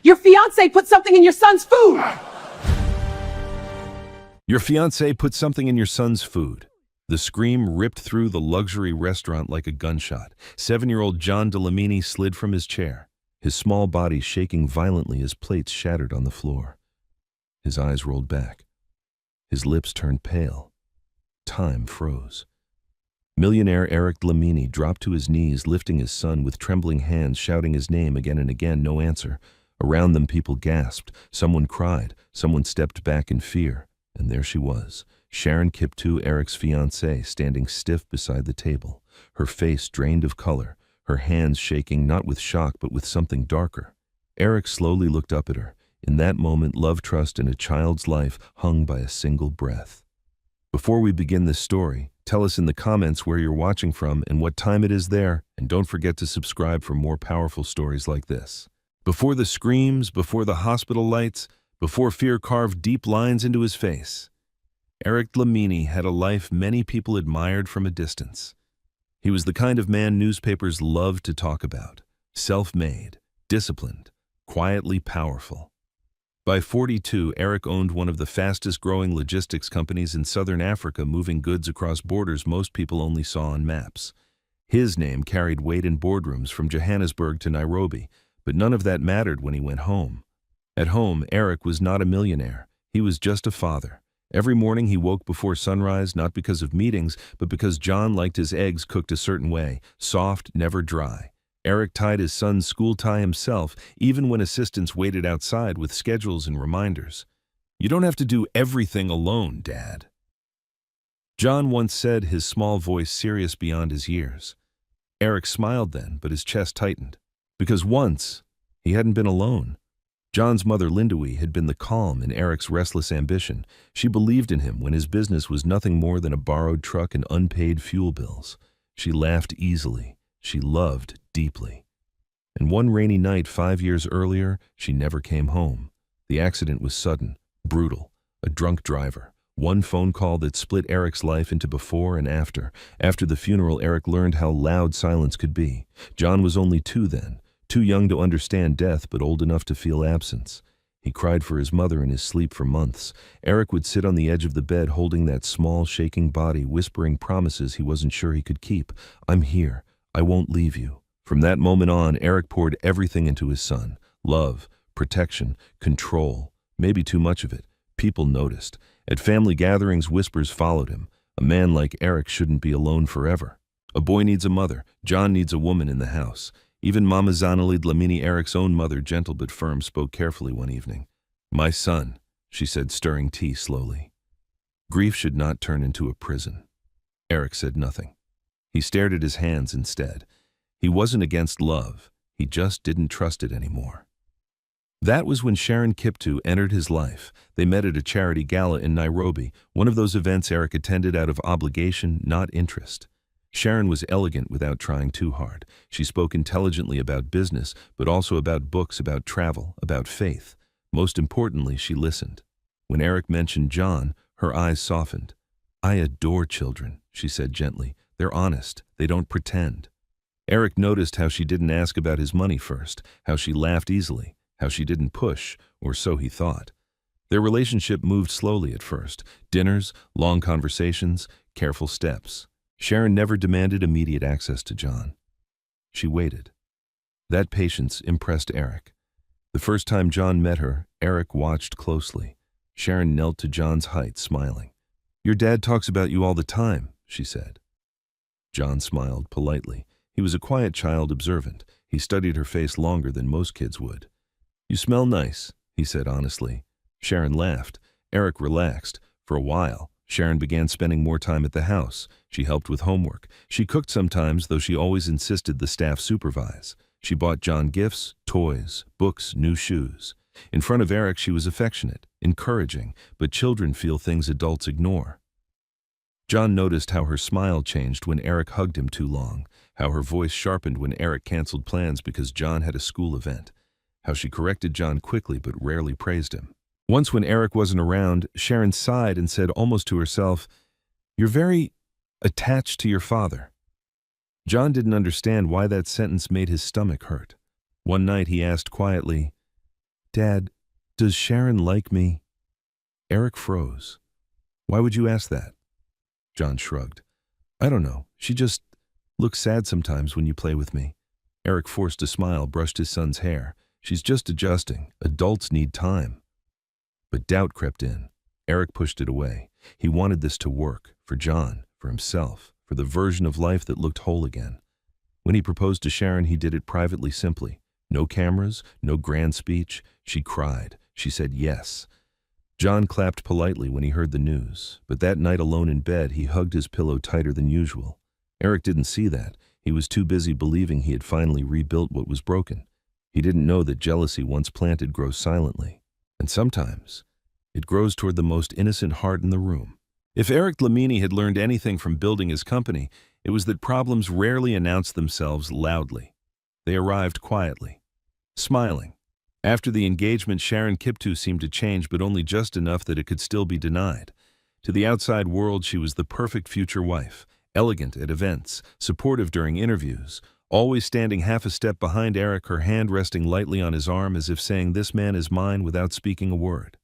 Your fiancé put something in your son's food! Your fiancé put something in your son's food. The scream ripped through the luxury restaurant like a gunshot. 7-year-old John Dlamini slid from his chair, his small body shaking violently as plates shattered on the floor. His eyes rolled back. His lips turned pale. Time froze. Millionaire Eric Dlamini dropped to his knees, lifting his son with trembling hands, shouting his name again and again. No answer. Around them, people gasped. Someone cried. Someone stepped back in fear. And there she was, Sharon Kiptoo, Eric's fiancée, standing stiff beside the table, her face drained of color, her hands shaking not with shock but with something darker. Eric slowly looked up at her. In that moment, love, trust, and a child's life hung by a single breath. Before we begin this story, tell us in the comments where you're watching from and what time it is there, and don't forget to subscribe for more powerful stories like this. Before the screams, before the hospital lights, before fear carved deep lines into his face, Eric Dlamini had a life many people admired from a distance. He was the kind of man newspapers loved to talk about, self-made, disciplined, quietly powerful. By 42, Eric owned one of the fastest-growing logistics companies in southern Africa, moving goods across borders most people only saw on maps. His name carried weight in boardrooms from Johannesburg to Nairobi, but none of that mattered when he went home. At home, Eric was not a millionaire. He was just a father. Every morning he woke before sunrise, not because of meetings, but because John liked his eggs cooked a certain way, soft, never dry. Eric tied his son's school tie himself, even when assistants waited outside with schedules and reminders. "You don't have to do everything alone, Dad," John once said, his small voice serious beyond his years. Eric smiled then, but his chest tightened. Because once, he hadn't been alone. John's mother, Lindawe, had been the calm in Eric's restless ambition. She believed in him when his business was nothing more than a borrowed truck and unpaid fuel bills. She laughed easily. She loved deeply. And one rainy night 5 years earlier, she never came home. The accident was sudden, brutal, a drunk driver. One phone call that split Eric's life into before and after. After the funeral, Eric learned how loud silence could be. John was only 2 then. Too young to understand death, but old enough to feel absence. He cried for his mother in his sleep for months. Eric would sit on the edge of the bed holding that small, shaking body, whispering promises he wasn't sure he could keep. "I'm here. I won't leave you." From that moment on, Eric poured everything into his son. Love, protection, control. Maybe too much of it. People noticed. At family gatherings, whispers followed him. A man like Eric shouldn't be alone forever. A boy needs a mother. John needs a woman in the house. Even Mama Zanali Dlamini, Eric's own mother, gentle but firm, spoke carefully one evening. "My son," she said, stirring tea slowly. "Grief should not turn into a prison." Eric said nothing. He stared at his hands instead. He wasn't against love. He just didn't trust it anymore. That was when Sharon Kiptoo entered his life. They met at a charity gala in Nairobi, one of those events Eric attended out of obligation, not interest. Sharon was elegant without trying too hard. She spoke intelligently about business, but also about books, about travel, about faith. Most importantly, she listened. When Eric mentioned John, her eyes softened. "I adore children," she said gently. "They're honest. They don't pretend." Eric noticed how she didn't ask about his money first, how she laughed easily, how she didn't push, or so he thought. Their relationship moved slowly at first. Dinners, long conversations, careful steps. Sharon never demanded immediate access to John. She waited. That patience impressed Eric. The first time John met her, Eric watched closely. Sharon knelt to John's height, smiling. "Your dad talks about you all the time," she said. John smiled politely. He was a quiet child, observant. He studied her face longer than most kids would. "You smell nice," he said honestly. Sharon laughed. Eric relaxed. For a while, Sharon began spending more time at the house. She helped with homework. She cooked sometimes, though she always insisted the staff supervise. She bought John gifts, toys, books, new shoes. In front of Eric, she was affectionate, encouraging, but children feel things adults ignore. John noticed how her smile changed when Eric hugged him too long, how her voice sharpened when Eric canceled plans because John had a school event, how she corrected John quickly but rarely praised him. Once when Eric wasn't around, Sharon sighed and said almost to herself, "You're very attached to your father." John didn't understand why that sentence made his stomach hurt. One night he asked quietly, Dad, does Sharon like me? Eric froze. Why would you ask that? John shrugged. I don't know. She just looks sad sometimes when you play with me. Eric forced a smile, brushed his son's hair. She's just adjusting. Adults need time. But doubt crept in. Eric pushed it away. He wanted this to work, for John, for himself, for the version of life that looked whole again. When he proposed to Sharon, he did it privately, simply. No cameras, no grand speech. She cried. She said yes. John clapped politely when he heard the news, but that night alone in bed, he hugged his pillow tighter than usual. Eric didn't see that. He was too busy believing he had finally rebuilt what was broken. He didn't know that jealousy once planted grows silently. And sometimes, it grows toward the most innocent heart in the room. If Eric Dlamini had learned anything from building his company, it was that problems rarely announced themselves loudly. They arrived quietly, smiling. After the engagement, Sharon Kiptu seemed to change, but only just enough that it could still be denied. To the outside world, she was the perfect future wife, elegant at events, supportive during interviews, always standing half a step behind Eric, her hand resting lightly on his arm as if saying, "This man is mine," without speaking a word.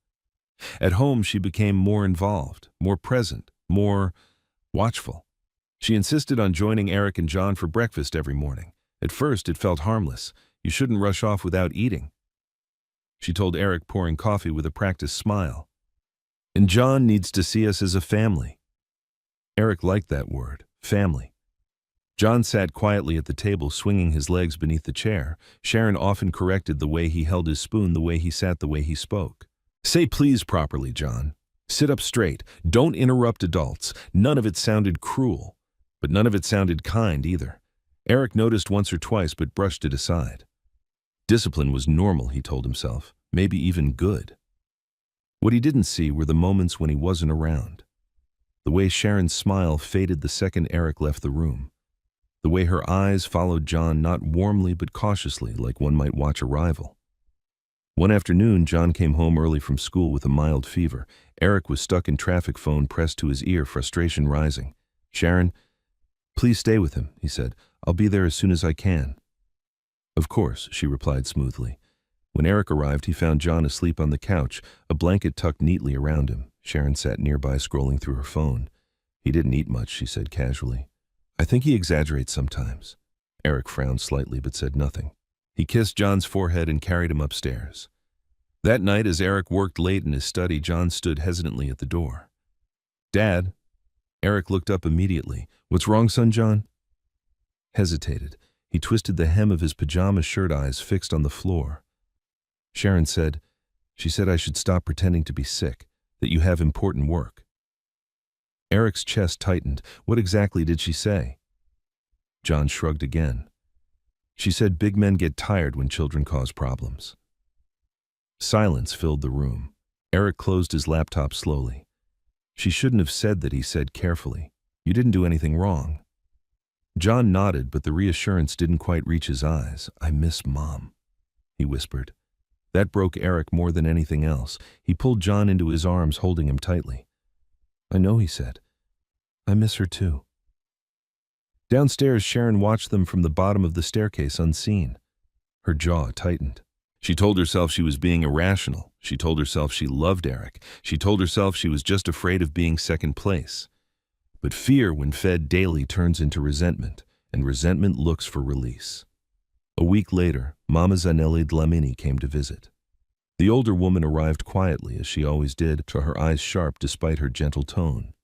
At home, she became more involved, more present, more watchful. She insisted on joining Eric and John for breakfast every morning. At first, it felt harmless. You shouldn't rush off without eating, she told Eric, pouring coffee with a practiced smile. And John needs to see us as a family. Eric liked that word, family. John sat quietly at the table, swinging his legs beneath the chair. Sharon often corrected the way he held his spoon, the way he sat, the way he spoke. Say please properly, John. Sit up straight. Don't interrupt adults. None of it sounded cruel, but none of it sounded kind either. Eric noticed once or twice, but brushed it aside. Discipline was normal, he told himself, maybe even good. What he didn't see were the moments when he wasn't around. The way Sharon's smile faded the second Eric left the room. The way her eyes followed John, not warmly but cautiously, like one might watch a rival. One afternoon, John came home early from school with a mild fever. Eric was stuck in traffic, phone pressed to his ear, frustration rising. Sharon, please stay with him, he said. I'll be there as soon as I can. Of course, she replied smoothly. When Eric arrived, he found John asleep on the couch, a blanket tucked neatly around him. Sharon sat nearby, scrolling through her phone. He didn't eat much, she said casually. I think he exaggerates sometimes. Eric frowned slightly but said nothing. He kissed John's forehead and carried him upstairs. That night, as Eric worked late in his study, John stood hesitantly at the door. Dad? Eric looked up immediately. What's wrong, son, John? Hesitated. He twisted the hem of his pajama shirt, eyes fixed on the floor. Sharon said, she said I should stop pretending to be sick, that you have important work. Eric's chest tightened. What exactly did she say? John shrugged again. She said big men get tired when children cause problems. Silence filled the room. Eric closed his laptop slowly. She shouldn't have said that, he said carefully. You didn't do anything wrong. John nodded, but the reassurance didn't quite reach his eyes. I miss Mom, he whispered. That broke Eric more than anything else. He pulled John into his arms, holding him tightly. I know, he said. I miss her too. Downstairs, Sharon watched them from the bottom of the staircase, unseen. Her jaw tightened. She told herself she was being irrational. She told herself she loved Eric. She told herself she was just afraid of being second place. But fear, when fed daily, turns into resentment, and resentment looks for release. A week later, Mama Eric Dlamini came to visit. The older woman arrived quietly, as she always did, her eyes sharp despite her gentle tone.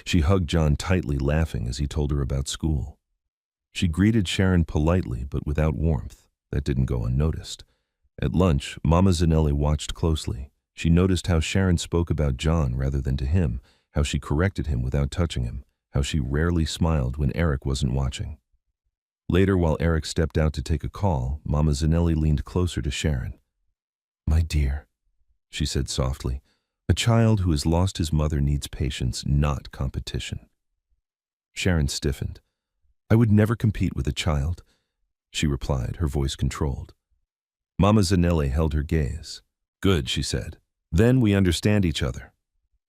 She hugged John tightly, laughing as he told her about school. She greeted Sharon politely, but without warmth. That didn't go unnoticed. At lunch, Mama Zanelli watched closely. She noticed how Sharon spoke about John rather than to him, how she corrected him without touching him, how she rarely smiled when Eric wasn't watching. Later, while Eric stepped out to take a call, Mama Zanelli leaned closer to Sharon. My dear, she said softly, a child who has lost his mother needs patience, not competition. Sharon stiffened. I would never compete with a child, she replied, her voice controlled. Mama Zanelli held her gaze. Good, she said. Then we understand each other.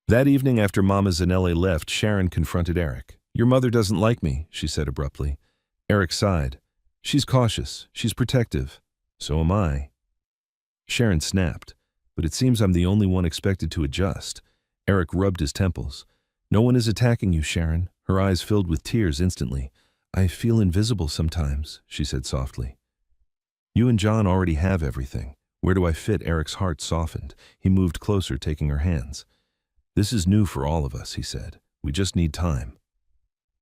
That evening, after Mama Zanelli left, Sharon confronted Eric. Your mother doesn't like me, she said abruptly. Eric sighed. She's cautious. She's protective. So am I. Sharon snapped. But it seems I'm the only one expected to adjust. Eric rubbed his temples. No one is attacking you, Sharon. Her eyes filled with tears instantly. I feel invisible sometimes, she said softly. You and John already have everything. Where do I fit? Eric's heart softened. He moved closer, taking her hands. This is new for all of us, he said. We just need time.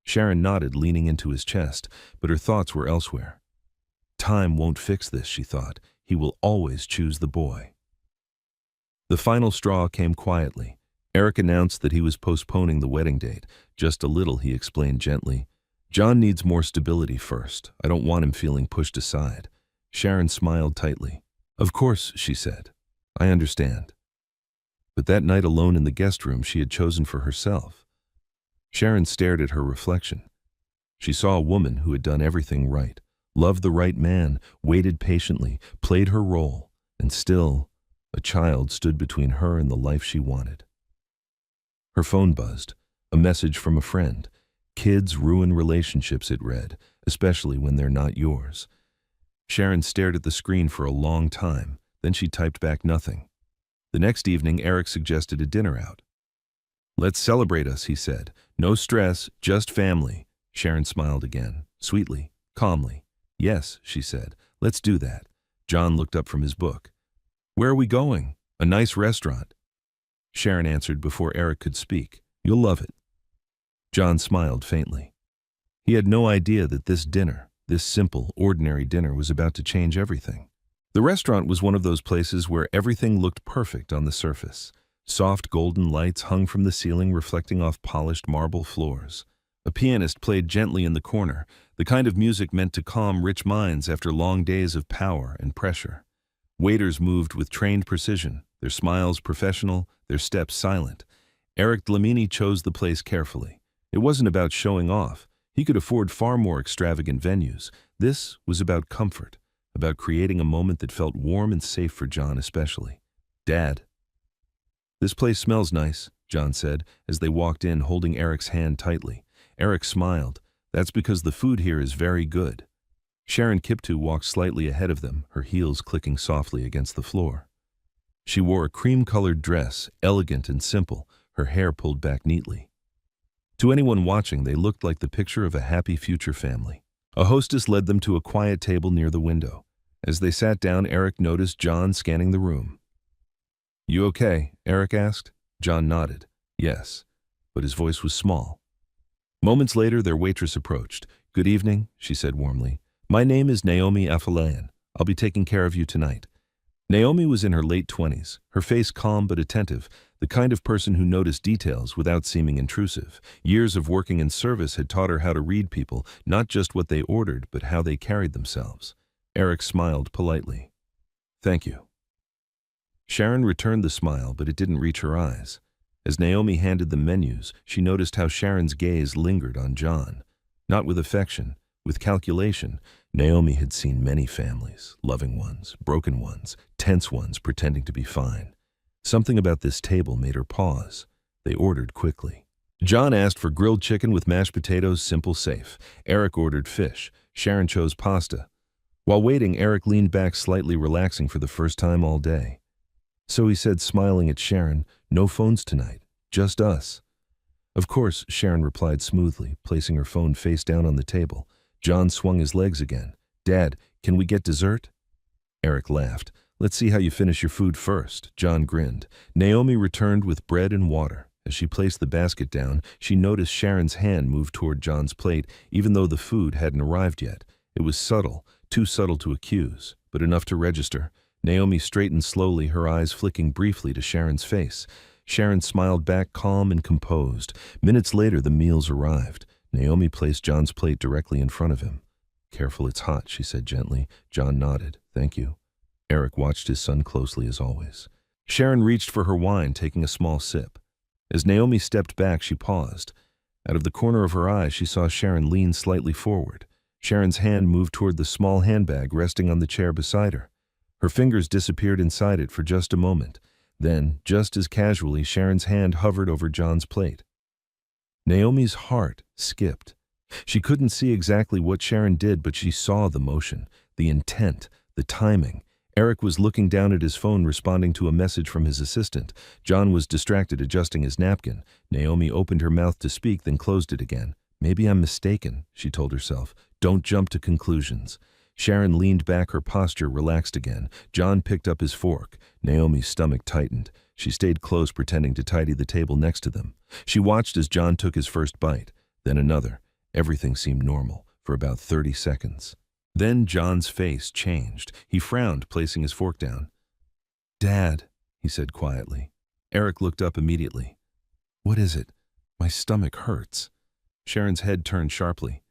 Sharon nodded, leaning into his chest, but her thoughts were elsewhere. Time won't fix this, she thought. He will always choose the boy. The final straw came quietly. Eric announced that he was postponing the wedding date. Just a little, he explained gently. John needs more stability first. I don't want him feeling pushed aside. Sharon smiled tightly. Of course, she said. I understand. But that night alone in the guest room she had chosen for herself. Sharon stared at her reflection. She saw a woman who had done everything right, loved the right man, waited patiently, played her role, and still, a child stood between her and the life she wanted. Her phone buzzed. A message from a friend. Kids ruin relationships, it read, especially when they're not yours. Sharon stared at the screen for a long time, then she typed back nothing. The next evening, Eric suggested a dinner out. Let's celebrate us, he said. No stress, just family. Sharon smiled again, sweetly, calmly. Yes, she said, let's do that. John looked up from his book. Where are we going? A nice restaurant. Sharon answered before Eric could speak. You'll love it. John smiled faintly. He had no idea that this dinner, this simple, ordinary dinner, was about to change everything. The restaurant was one of those places where everything looked perfect on the surface. Soft golden lights hung from the ceiling, reflecting off polished marble floors. A pianist played gently in the corner, the kind of music meant to calm rich minds after long days of power and pressure. Waiters moved with trained precision, their smiles professional, their steps silent. Eric Dlamini chose the place carefully. It wasn't about showing off. He could afford far more extravagant venues. This was about comfort, about creating a moment that felt warm and safe for John especially. Dad. This place smells nice, John said, as they walked in, holding Eric's hand tightly. Eric smiled. That's because the food here is very good. Sharon Kiptu walked slightly ahead of them, her heels clicking softly against the floor. She wore a cream-colored dress, elegant and simple, her hair pulled back neatly. To anyone watching, they looked like the picture of a happy future family. A hostess led them to a quiet table near the window. As they sat down, Eric noticed John scanning the room. You okay? Eric asked. John nodded. Yes, but his voice was small. Moments later, their waitress approached. Good evening, she said warmly. My name is Naomi Afolayan. I'll be taking care of you tonight. Naomi was in her late 20s, her face calm but attentive, the kind of person who noticed details without seeming intrusive. Years of working in service had taught her how to read people, not just what they ordered, but how they carried themselves. Eric smiled politely. Thank you. Sharon returned the smile, but it didn't reach her eyes. As Naomi handed them menus, she noticed how Sharon's gaze lingered on John. Not with affection, with calculation. Naomi had seen many families, loving ones, broken ones, tense ones pretending to be fine. Something about this table made her pause. They ordered quickly. John asked for grilled chicken with mashed potatoes, simple, safe. Eric ordered fish. Sharon chose pasta. While waiting, Eric leaned back slightly, relaxing for the first time all day. So he said, smiling at Sharon, no phones tonight, just us. Of course, Sharon replied smoothly, placing her phone face down on the table. John swung his legs again. Dad, can we get dessert? Eric laughed. Let's see how you finish your food first. John grinned. Naomi returned with bread and water. As she placed the basket down, she noticed Sharon's hand move toward John's plate, even though the food hadn't arrived yet. It was subtle, too subtle to accuse, but enough to register. Naomi straightened slowly, her eyes flicking briefly to Sharon's face. Sharon smiled back, calm and composed. Minutes later, the meals arrived. Naomi placed John's plate directly in front of him. Careful, it's hot, she said gently. John nodded. Thank you. Eric watched his son closely as always. Sharon reached for her wine, taking a small sip. As Naomi stepped back, she paused. Out of the corner of her eye, she saw Sharon lean slightly forward. Sharon's hand moved toward the small handbag resting on the chair beside her. Her fingers disappeared inside it for just a moment. Then, just as casually, Sharon's hand hovered over John's plate. Naomi's heart skipped. She couldn't see exactly what Sharon did, but she saw the motion, the intent, the timing. Eric was looking down at his phone responding to a message from his assistant. John was distracted adjusting his napkin. Naomi opened her mouth to speak, then closed it again. Maybe I'm mistaken, she told herself. Don't jump to conclusions. Sharon leaned back, her posture relaxed again. John picked up his fork. Naomi's stomach tightened. She stayed close, pretending to tidy the table next to them. She watched as John took his first bite, then another. Everything seemed normal for about 30 seconds. Then John's face changed. He frowned, placing his fork down. "Dad," he said quietly. Eric looked up immediately. "What is it? My stomach hurts." Sharon's head turned sharply.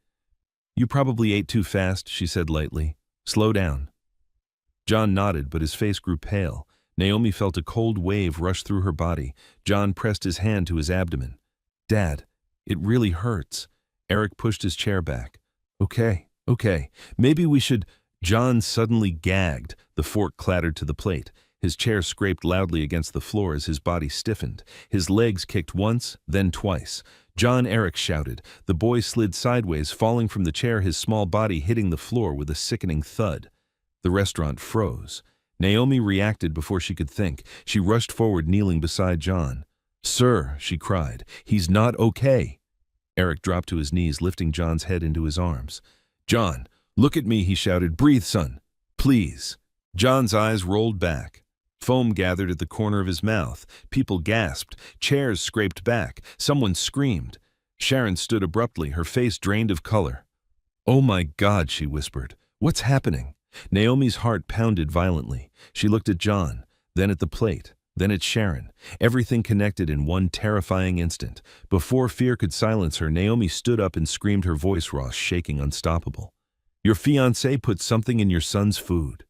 "You probably ate too fast," she said lightly. "Slow down." John nodded, but his face grew pale. Naomi felt a cold wave rush through her body. John pressed his hand to his abdomen. "Dad, it really hurts." Eric pushed his chair back. Okay, maybe we should—" John suddenly gagged. The fork clattered to the plate. His chair scraped loudly against the floor as his body stiffened. His legs kicked once, then twice. "John!" Eric shouted. The boy slid sideways, falling from the chair, his small body hitting the floor with a sickening thud. The restaurant froze. Naomi reacted before she could think. She rushed forward, kneeling beside John. "Sir," she cried, "he's not okay." Eric dropped to his knees, lifting John's head into his arms. "John, look at me," he shouted. "Breathe, son. Please." John's eyes rolled back. Foam gathered at the corner of his mouth. People gasped. Chairs scraped back. Someone screamed. Sharon stood abruptly, her face drained of color. "Oh my God," she whispered. "What's happening?" Naomi's heart pounded violently. She looked at John, then at the plate, then at Sharon. Everything connected in one terrifying instant. Before fear could silence her, Naomi stood up and screamed, her voice raw, shaking, unstoppable. "Your fiancé put something in your son's food."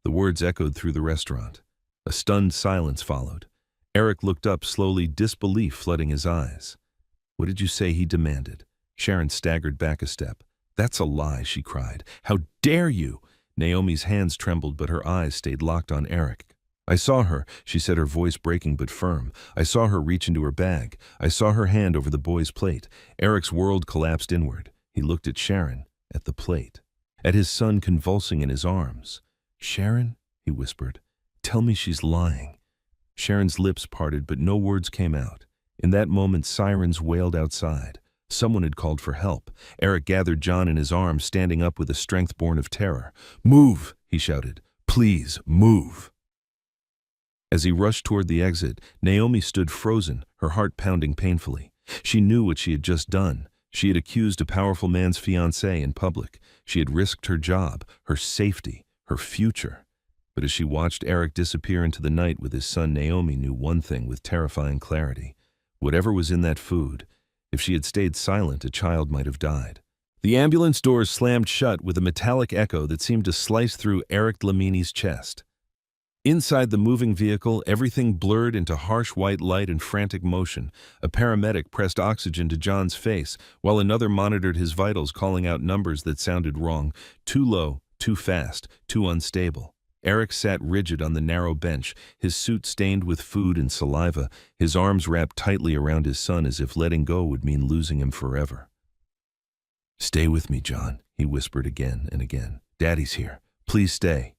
The words echoed through the restaurant. A stunned silence followed. Eric looked up slowly, disbelief flooding his eyes. "What did you say?" he demanded. Sharon staggered back a step. "That's a lie," she cried. "How dare you?" Naomi's hands trembled, but her eyes stayed locked on Eric. "I saw her," she said, her voice breaking but firm. "I saw her reach into her bag. I saw her hand over the boy's plate." Eric's world collapsed inward. He looked at Sharon, at the plate, at his son convulsing in his arms. "Sharon," he whispered, "tell me she's lying." Sharon's lips parted, but no words came out. In that moment, sirens wailed outside. Someone had called for help. Eric gathered John in his arms, standing up with a strength born of terror. "Move," he shouted. "Please, move." As he rushed toward the exit, Naomi stood frozen, her heart pounding painfully. She knew what she had just done. She had accused a powerful man's fiancé in public. She had risked her job, her safety, her future. But as she watched Eric disappear into the night with his son, Naomi knew one thing with terrifying clarity. Whatever was in that food, if she had stayed silent, a child might have died. The ambulance doors slammed shut with a metallic echo that seemed to slice through Eric Dlamini's chest. Inside the moving vehicle, everything blurred into harsh white light and frantic motion. A paramedic pressed oxygen to John's face, while another monitored his vitals, calling out numbers that sounded wrong. Too low, too fast, too unstable. Eric sat rigid on the narrow bench, his suit stained with food and saliva, his arms wrapped tightly around his son as if letting go would mean losing him forever. "Stay with me, John," he whispered again and again. "Daddy's here. Please stay."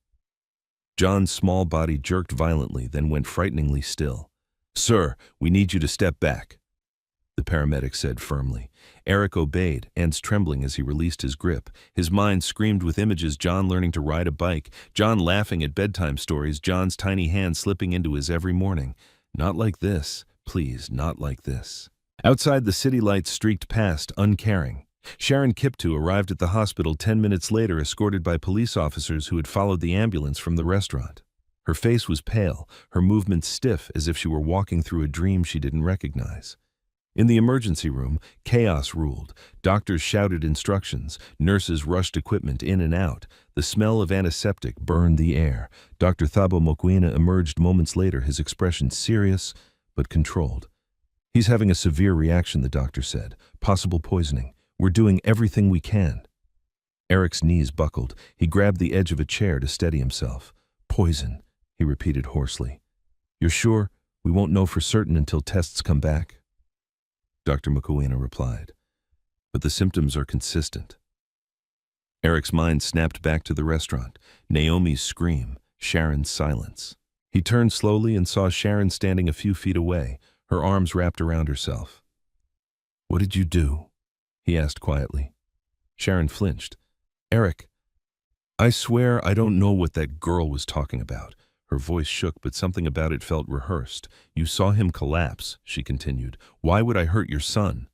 John's small body jerked violently, then went frighteningly still. "Sir, we need you to step back," the paramedic said firmly. Eric obeyed, hands trembling as he released his grip. His mind screamed with images: John learning to ride a bike, John laughing at bedtime stories, John's tiny hand slipping into his every morning. Not like this, please, not like this. Outside, the city lights streaked past, uncaring. Sharon Kiptu arrived at the hospital 10 minutes later, escorted by police officers who had followed the ambulance from the restaurant. Her face was pale, her movements stiff, as if she were walking through a dream she didn't recognize. In the emergency room, chaos ruled. Doctors shouted instructions. Nurses rushed equipment in and out. The smell of antiseptic burned the air. Dr. Thabo Mokoena emerged moments later, his expression serious but controlled. "He's having a severe reaction," the doctor said. "Possible poisoning. We're doing everything we can." Eric's knees buckled. He grabbed the edge of a chair to steady himself. "Poison," he repeated hoarsely. "You're sure? We won't know for certain until tests come back." Dr. Mokoena replied, "But the symptoms are consistent." Eric's mind snapped back to the restaurant. Naomi's scream, Sharon's silence. He turned slowly and saw Sharon standing a few feet away, her arms wrapped around herself. "What did you do?" he asked quietly. Sharon flinched. "Eric, I swear I don't know what that girl was talking about." Her voice shook, but something about it felt rehearsed. "You saw him collapse," she continued. "Why would I hurt your son?"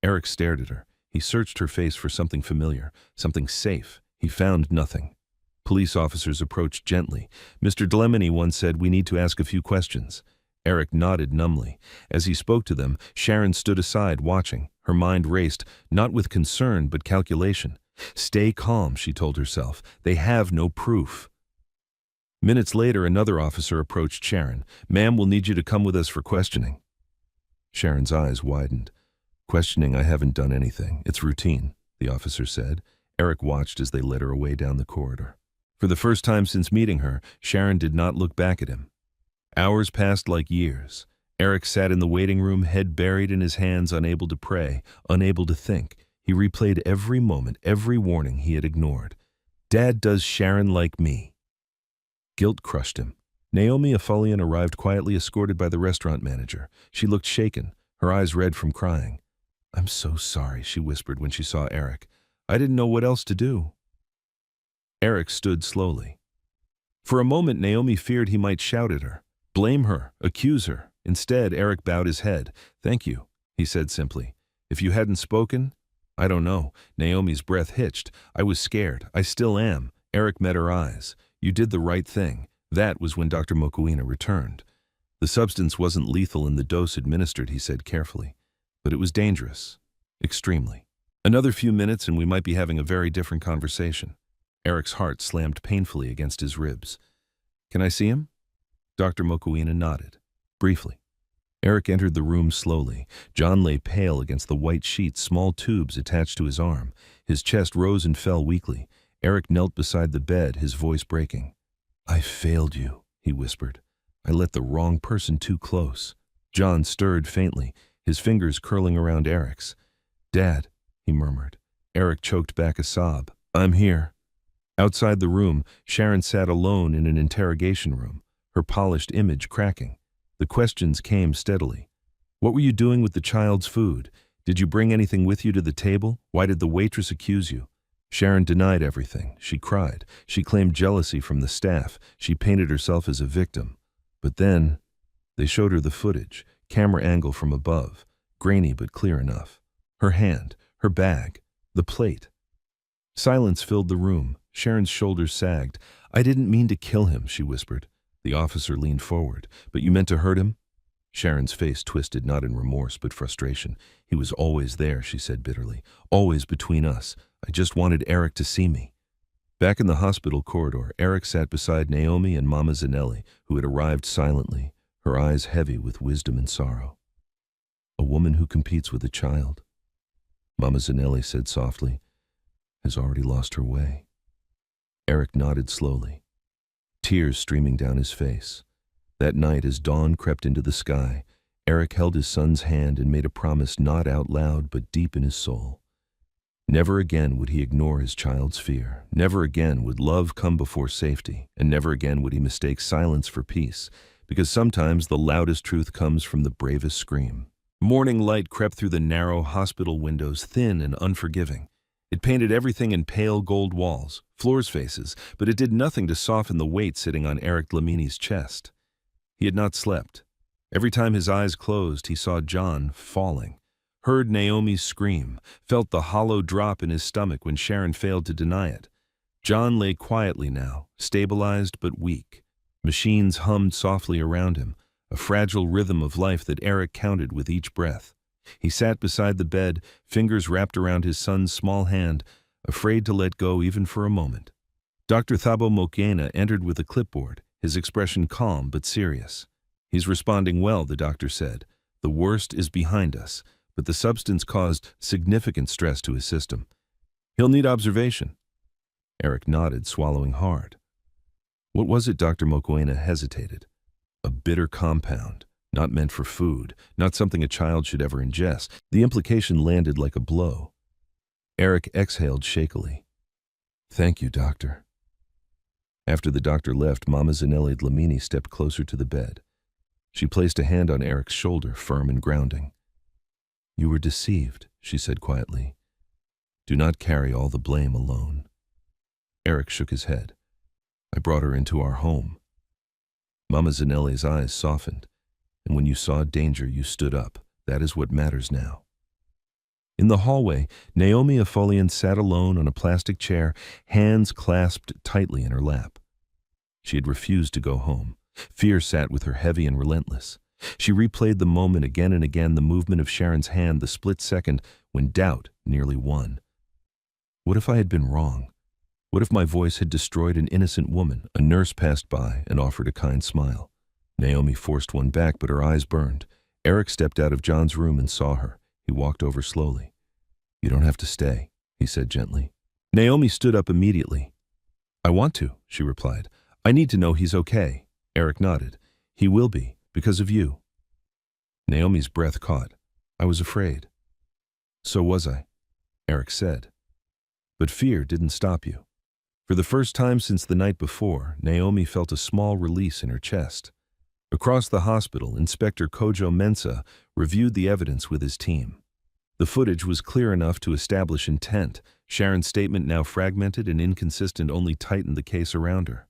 Eric stared at her. He searched her face for something familiar, something safe. He found nothing. Police officers approached gently. "Mr. Dlamini once said we need to ask a few questions." Eric nodded numbly. As he spoke to them, Sharon stood aside, watching. Her mind raced, not with concern, but calculation. "Stay calm," she told herself. "They have no proof." Minutes later, another officer approached Sharon. "Ma'am, we'll need you to come with us for questioning." Sharon's eyes widened. "Questioning? I haven't done anything. It's routine," the officer said. Eric watched as they led her away down the corridor. For the first time since meeting her, Sharon did not look back at him. Hours passed like years. Eric sat in the waiting room, head buried in his hands, unable to pray, unable to think. He replayed every moment, every warning he had ignored. "Dad, does Sharon like me?" Guilt crushed him. Naomi Afolayan arrived quietly, escorted by the restaurant manager. She looked shaken, her eyes red from crying. "I'm so sorry," she whispered when she saw Eric. "I didn't know what else to do." Eric stood slowly. For a moment, Naomi feared he might shout at her, blame her, accuse her. Instead, Eric bowed his head. "Thank you," he said simply. "If you hadn't spoken, I don't know." Naomi's breath hitched. "I was scared. I still am." Eric met her eyes. "You did the right thing." That was when Dr. Mokoena returned. "The substance wasn't lethal in the dose administered," he said carefully. "But it was dangerous. Extremely. Another few minutes and we might be having a very different conversation." Eric's heart slammed painfully against his ribs. "Can I see him?" Dr. Mokoena nodded. Briefly. Eric entered the room slowly. John lay pale against the white sheets, small tubes attached to his arm. His chest rose and fell weakly. Eric knelt beside the bed, his voice breaking. "I failed you," he whispered. "I let the wrong person too close." John stirred faintly, his fingers curling around Eric's. "Dad," he murmured. Eric choked back a sob. "I'm here." Outside the room, Sharon sat alone in an interrogation room, her polished image cracking. The questions came steadily. "What were you doing with the child's food? Did you bring anything with you to the table? Why did the waitress accuse you?" Sharon denied everything. She cried. She claimed jealousy from the staff. She painted herself as a victim. But then, they showed her the footage, camera angle from above, grainy but clear enough. Her hand, her bag, the plate. Silence filled the room. Sharon's shoulders sagged. "I didn't mean to kill him," she whispered. The officer leaned forward. "But you meant to hurt him?" Sharon's face twisted, not in remorse but frustration. "He was always there," she said bitterly. "Always between us. I just wanted Eric to see me." Back in the hospital corridor, Eric sat beside Naomi and Mama Zanelli, who had arrived silently, her eyes heavy with wisdom and sorrow. "A woman who competes with a child," Mama Zanelli said softly, "has already lost her way." Eric nodded slowly, tears streaming down his face. That night, as dawn crept into the sky, Eric held his son's hand and made a promise not out loud but deep in his soul. Never again would he ignore his child's fear. Never again would love come before safety, and never again would he mistake silence for peace, because sometimes the loudest truth comes from the bravest scream. Morning light crept through the narrow hospital windows, thin and unforgiving. It painted everything in pale gold walls, floors faces, but it did nothing to soften the weight sitting on Eric Dlamini's chest. He had not slept. Every time his eyes closed, he saw John falling, heard Naomi's scream, felt the hollow drop in his stomach when Sharon failed to deny it. John lay quietly now, stabilized but weak. Machines hummed softly around him, a fragile rhythm of life that Eric counted with each breath. He sat beside the bed, fingers wrapped around his son's small hand, afraid to let go even for a moment. Dr. Thabo Mokoena entered with a clipboard, his expression calm but serious. "He's responding well," the doctor said. "The worst is behind us, but the substance caused significant stress to his system. He'll need observation." Eric nodded, swallowing hard. "What was it?" Dr. Mokoena hesitated. "A bitter compound. Not meant for food, not something a child should ever ingest." The implication landed like a blow. Eric exhaled shakily. Thank you, doctor. After the doctor left, Mama Zanelli Dlamini stepped closer to the bed. She placed a hand on Eric's shoulder, firm and grounding. You were deceived, she said quietly. Do not carry all the blame alone. Eric shook his head. I brought her into our home. Mama Zanelli's eyes softened, and when you saw danger, you stood up. That is what matters now. In the hallway, Naomi Afolayan sat alone on a plastic chair, hands clasped tightly in her lap. She had refused to go home. Fear sat with her heavy and relentless. She replayed the moment again and again, the movement of Sharon's hand, the split second when doubt nearly won. What if I had been wrong? What if my voice had destroyed an innocent woman? A nurse passed by and offered a kind smile. Naomi forced one back, but her eyes burned. Eric stepped out of John's room and saw her. He walked over slowly. You don't have to stay, he said gently. Naomi stood up immediately. I want to, she replied. I need to know he's okay. Eric nodded. He will be, because of you. Naomi's breath caught. I was afraid. So was I, Eric said. But fear didn't stop you. For the first time since the night before, Naomi felt a small release in her chest. Across the hospital, Inspector Kojo Mensah reviewed the evidence with his team. The footage was clear enough to establish intent. Sharon's statement, now fragmented and inconsistent, only tightened the case around her.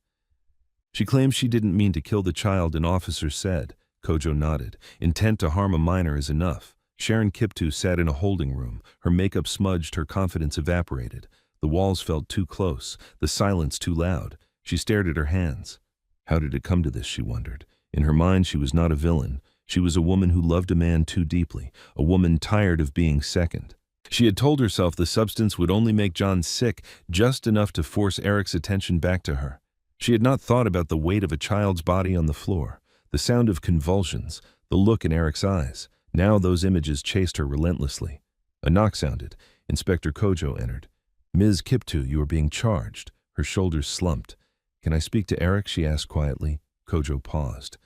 She claims she didn't mean to kill the child, an officer said. Kojo nodded. Intent to harm a minor is enough. Sharon Kiptu sat in a holding room. Her makeup smudged, her confidence evaporated. The walls felt too close, the silence too loud. She stared at her hands. How did it come to this, she wondered. In her mind, she was not a villain. She was a woman who loved a man too deeply, a woman tired of being second. She had told herself the substance would only make John sick, just enough to force Eric's attention back to her. She had not thought about the weight of a child's body on the floor, the sound of convulsions, the look in Eric's eyes. Now those images chased her relentlessly. A knock sounded. Inspector Kojo entered. Ms. Kiptu, you are being charged. Her shoulders slumped. Can I speak to Eric? She asked quietly. Kojo paused.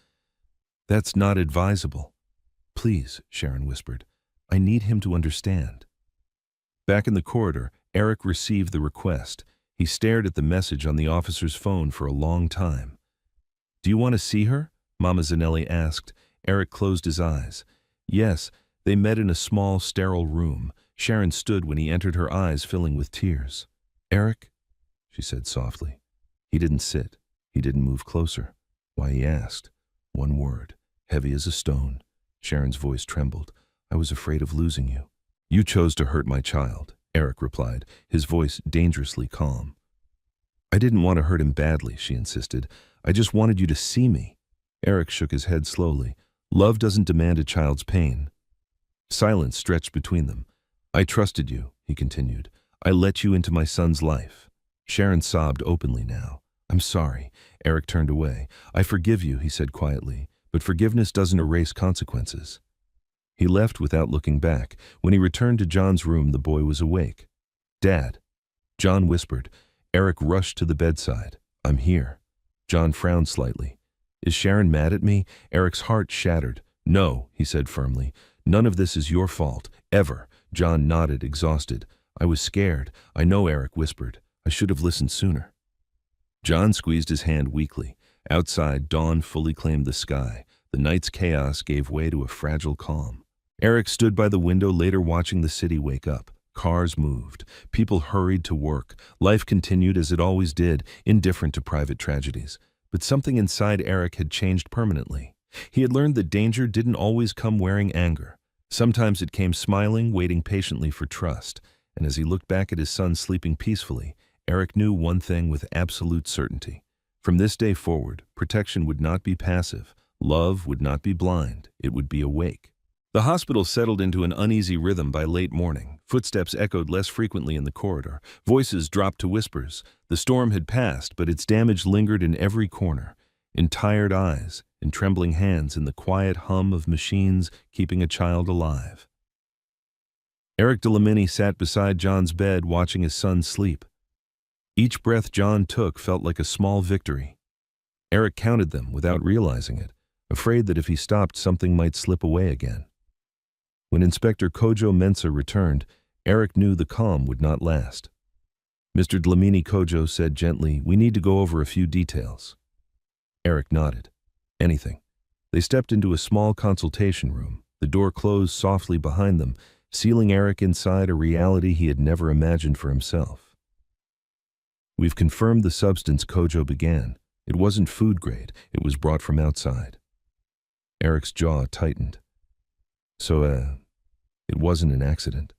That's not advisable. Please, Sharon whispered. I need him to understand. Back in the corridor, Eric received the request. He stared at the message on the officer's phone for a long time. Do you want to see her? Mama Zanelli asked. Eric closed his eyes. Yes, they met in a small, sterile room. Sharon stood when he entered, her eyes filling with tears. Eric? She said softly. He didn't sit. He didn't move closer. Why, he asked. One word, heavy as a stone. Sharon's voice trembled. I was afraid of losing you. You chose to hurt my child, Eric replied, his voice dangerously calm. I didn't want to hurt him badly, she insisted. I just wanted you to see me. Eric shook his head slowly. Love doesn't demand a child's pain. Silence stretched between them. I trusted you, he continued. I let you into my son's life. Sharon sobbed openly now. I'm sorry. Eric turned away. I forgive you, he said quietly, but forgiveness doesn't erase consequences. He left without looking back. When he returned to John's room, the boy was awake. Dad. John whispered. Eric rushed to the bedside. I'm here. John frowned slightly. Is Sharon mad at me? Eric's heart shattered. No, he said firmly. None of this is your fault, ever. John nodded, exhausted. I was scared. I know, Eric whispered. I should have listened sooner. John squeezed his hand weakly. Outside, dawn fully claimed the sky. The night's chaos gave way to a fragile calm. Eric stood by the window later, watching the city wake up. Cars moved. People hurried to work. Life continued as it always did, indifferent to private tragedies. But something inside Eric had changed permanently. He had learned that danger didn't always come wearing anger. Sometimes it came smiling, waiting patiently for trust. And as he looked back at his son sleeping peacefully, Eric knew one thing with absolute certainty. From this day forward, protection would not be passive. Love would not be blind. It would be awake. The hospital settled into an uneasy rhythm by late morning. Footsteps echoed less frequently in the corridor. Voices dropped to whispers. The storm had passed, but its damage lingered in every corner. In tired eyes, in trembling hands, in the quiet hum of machines keeping a child alive. Eric Dlamini sat beside John's bed, watching his son sleep. Each breath John took felt like a small victory. Eric counted them without realizing it, afraid that if he stopped, something might slip away again. When Inspector Kojo Mensah returned, Eric knew the calm would not last. Mr. Dlamini, Kojo said gently, we need to go over a few details. Eric nodded. Anything. They stepped into a small consultation room. The door closed softly behind them, sealing Eric inside a reality he had never imagined for himself. We've confirmed the substance, Kojo began. It wasn't food grade. It was brought from outside. Eric's jaw tightened. So, it wasn't an accident?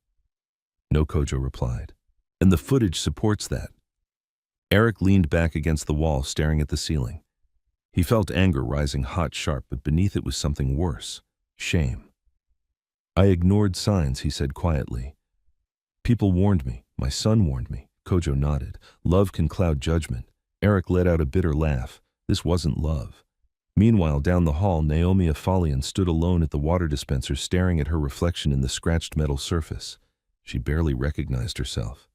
No, Kojo replied. And the footage supports that. Eric leaned back against the wall, staring at the ceiling. He felt anger rising hot, sharp, but beneath it was something worse. Shame. I ignored signs, he said quietly. People warned me. My son warned me. Kojo nodded. Love can cloud judgment. Eric let out a bitter laugh. This wasn't love. Meanwhile, down the hall, Naomi Afolayan stood alone at the water dispenser, staring at her reflection in the scratched metal surface. She barely recognized herself.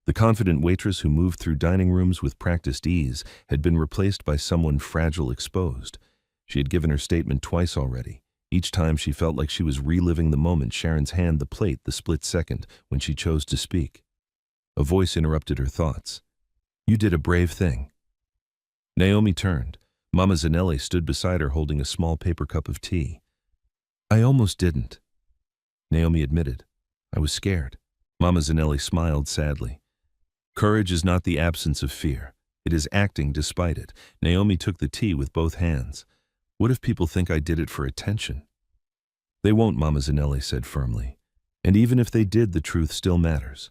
The confident waitress who moved through dining rooms with practiced ease had been replaced by someone fragile, exposed. She had given her statement twice already. Each time she felt like she was reliving the moment Sharon's hand the plate, the split second when she chose to speak. A voice interrupted her thoughts. You did a brave thing. Naomi turned. Mama Zanelli stood beside her holding a small paper cup of tea. I almost didn't. Naomi admitted. I was scared. Mama Zanelli smiled sadly. Courage is not the absence of fear. It is acting despite it. Naomi took the tea with both hands. What if people think I did it for attention? They won't, Mama Zanelli said firmly. And even if they did, the truth still matters.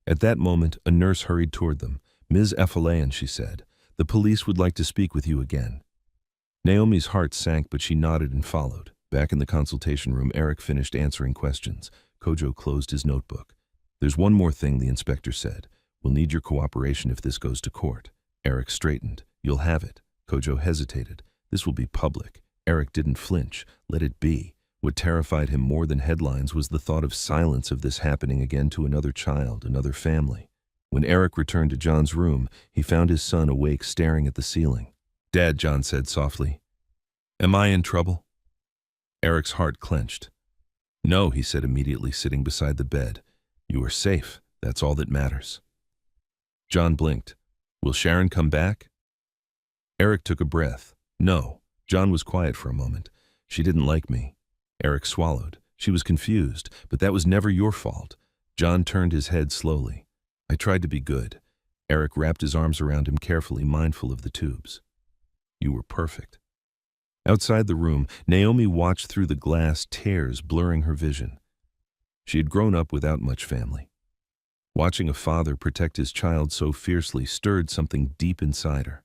At that moment, a nurse hurried toward them. Ms. Afolayan, she said, the police would like to speak with you again. Naomi's heart sank, but she nodded and followed. Back in the consultation room, Eric finished answering questions. Kojo closed his notebook. There's one more thing, the inspector said. We'll need your cooperation if this goes to court. Eric straightened. You'll have it. Kojo hesitated. This will be public. Eric didn't flinch. Let it be. What terrified him more than headlines was the thought of silence of this happening again to another child, another family. When Eric returned to John's room, he found his son awake, staring at the ceiling. Dad, John said softly. Am I in trouble? Eric's heart clenched. No, he said immediately, sitting beside the bed. You are safe. That's all that matters. John blinked. Will Sharon come back? Eric took a breath. No. John was quiet for a moment. She didn't like me. Eric swallowed. She was confused, but that was never your fault. John turned his head slowly. I tried to be good. Eric wrapped his arms around him carefully, mindful of the tubes. You were perfect. Outside the room, Naomi watched through the glass, tears blurring her vision. She had grown up without much family. Watching a father protect his child so fiercely stirred something deep inside her.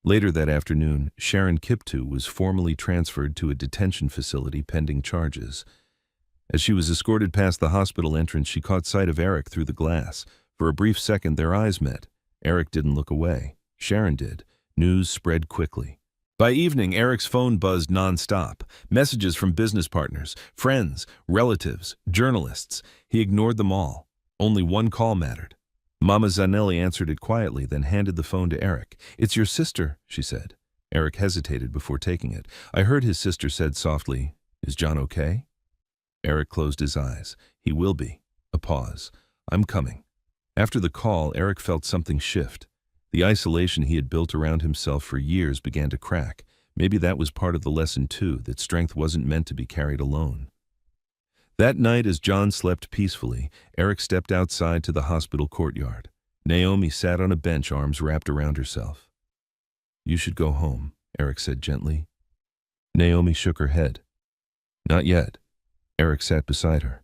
Later that afternoon, Sharon Kiptu was formally transferred to a detention facility pending charges. As she was escorted past the hospital entrance, she caught sight of Eric through the glass. For a brief second, their eyes met. Eric didn't look away. Sharon did. News spread quickly. By evening, Eric's phone buzzed nonstop. Messages from business partners, friends, relatives, journalists. He ignored them all. Only one call mattered. Mama Zanelli answered it quietly, then handed the phone to Eric. It's your sister, she said. Eric hesitated before taking it. I heard his sister said softly, Is John okay? Eric closed his eyes. He will be. A pause. I'm coming. After the call, Eric felt something shift. The isolation he had built around himself for years began to crack. Maybe that was part of the lesson too, that strength wasn't meant to be carried alone. That night, as John slept peacefully, Eric stepped outside to the hospital courtyard. Naomi sat on a bench, arms wrapped around herself. You should go home, Eric said gently. Naomi shook her head. Not yet. Eric sat beside her.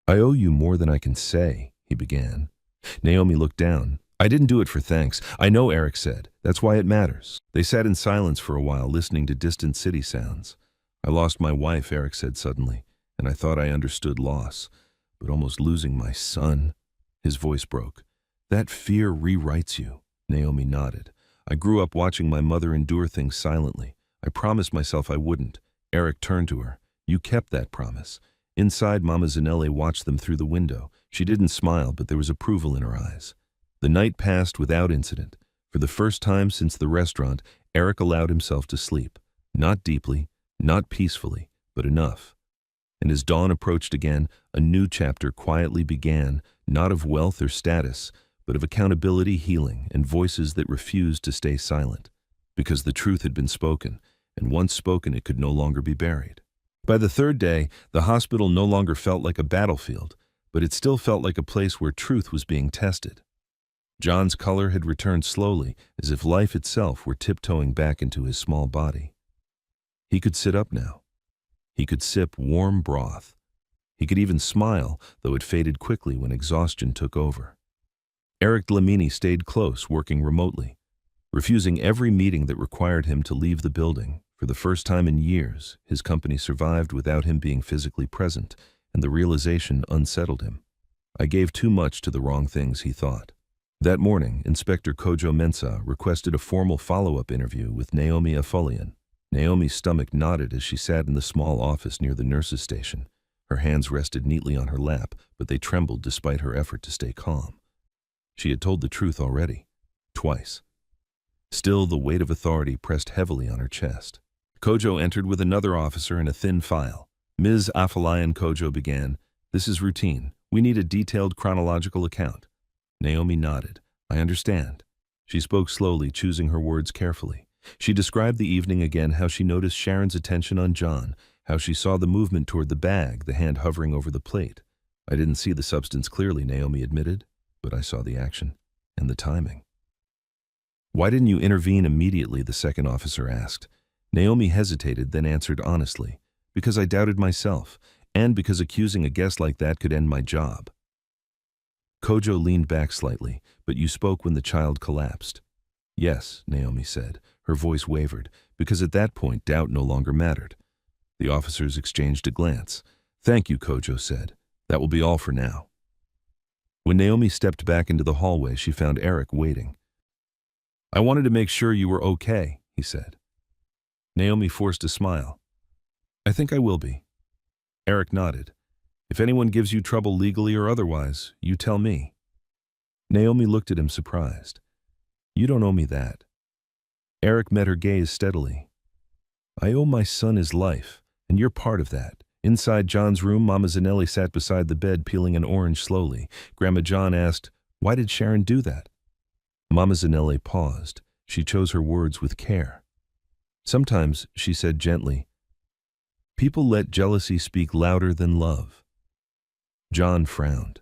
I owe you more than I can say, he began. Naomi looked down. I didn't do it for thanks. I know, Eric said. That's why it matters. They sat in silence for a while, listening to distant city sounds. I lost my wife, Eric said suddenly, and I thought I understood loss. But almost losing my son. His voice broke. That fear rewrites you. Naomi nodded. I grew up watching my mother endure things silently. I promised myself I wouldn't. Eric turned to her. You kept that promise. Inside, Mama Zanelli watched them through the window. She didn't smile, but there was approval in her eyes. The night passed without incident. For the first time since the restaurant, Eric allowed himself to sleep. Not deeply, not peacefully, but enough. And as dawn approached again, a new chapter quietly began, not of wealth or status, but of accountability, healing, and voices that refused to stay silent. Because the truth had been spoken, and once spoken it could no longer be buried. By the third day, the hospital no longer felt like a battlefield, but it still felt like a place where truth was being tested. John's color had returned slowly, as if life itself were tiptoeing back into his small body. He could sit up now. He could sip warm broth. He could even smile, though it faded quickly when exhaustion took over. Eric Dlamini stayed close, working remotely, refusing every meeting that required him to leave the building. For the first time in years, his company survived without him being physically present, and the realization unsettled him. I gave too much to the wrong things, he thought. That morning, Inspector Kojo Mensah requested a formal follow-up interview with Naomi Afolayan. Naomi's stomach knotted as she sat in the small office near the nurse's station. Her hands rested neatly on her lap, but they trembled despite her effort to stay calm. She had told the truth already, twice. Still, the weight of authority pressed heavily on her chest. Kojo entered with another officer and a thin file. Ms. Afolayan, Kojo began, "This is routine. We need a detailed chronological account." Naomi nodded. "I understand." She spoke slowly, choosing her words carefully. She described the evening again, how she noticed Sharon's attention on John, how she saw the movement toward the bag, the hand hovering over the plate. "I didn't see the substance clearly," Naomi admitted, "but I saw the action and the timing." "Why didn't you intervene immediately?" the second officer asked. Naomi hesitated, then answered honestly, "Because I doubted myself, and because accusing a guest like that could end my job." Kojo leaned back slightly, "But you spoke when the child collapsed." "Yes," Naomi said. Her voice wavered, because at that point doubt no longer mattered. The officers exchanged a glance. "Thank you," Kojo said. "That will be all for now." When Naomi stepped back into the hallway, she found Eric waiting. "I wanted to make sure you were okay," he said. Naomi forced a smile. "I think I will be." Eric nodded. "If anyone gives you trouble legally or otherwise, you tell me." Naomi looked at him surprised. "You don't owe me that." Eric met her gaze steadily. "I owe my son his life, and you're part of that." Inside John's room, Mama Zanelli sat beside the bed peeling an orange slowly. Grandma John asked, "Why did Sharon do that?" Mama Zanelli paused. She chose her words with care. "Sometimes," she said gently, "people let jealousy speak louder than love." John frowned.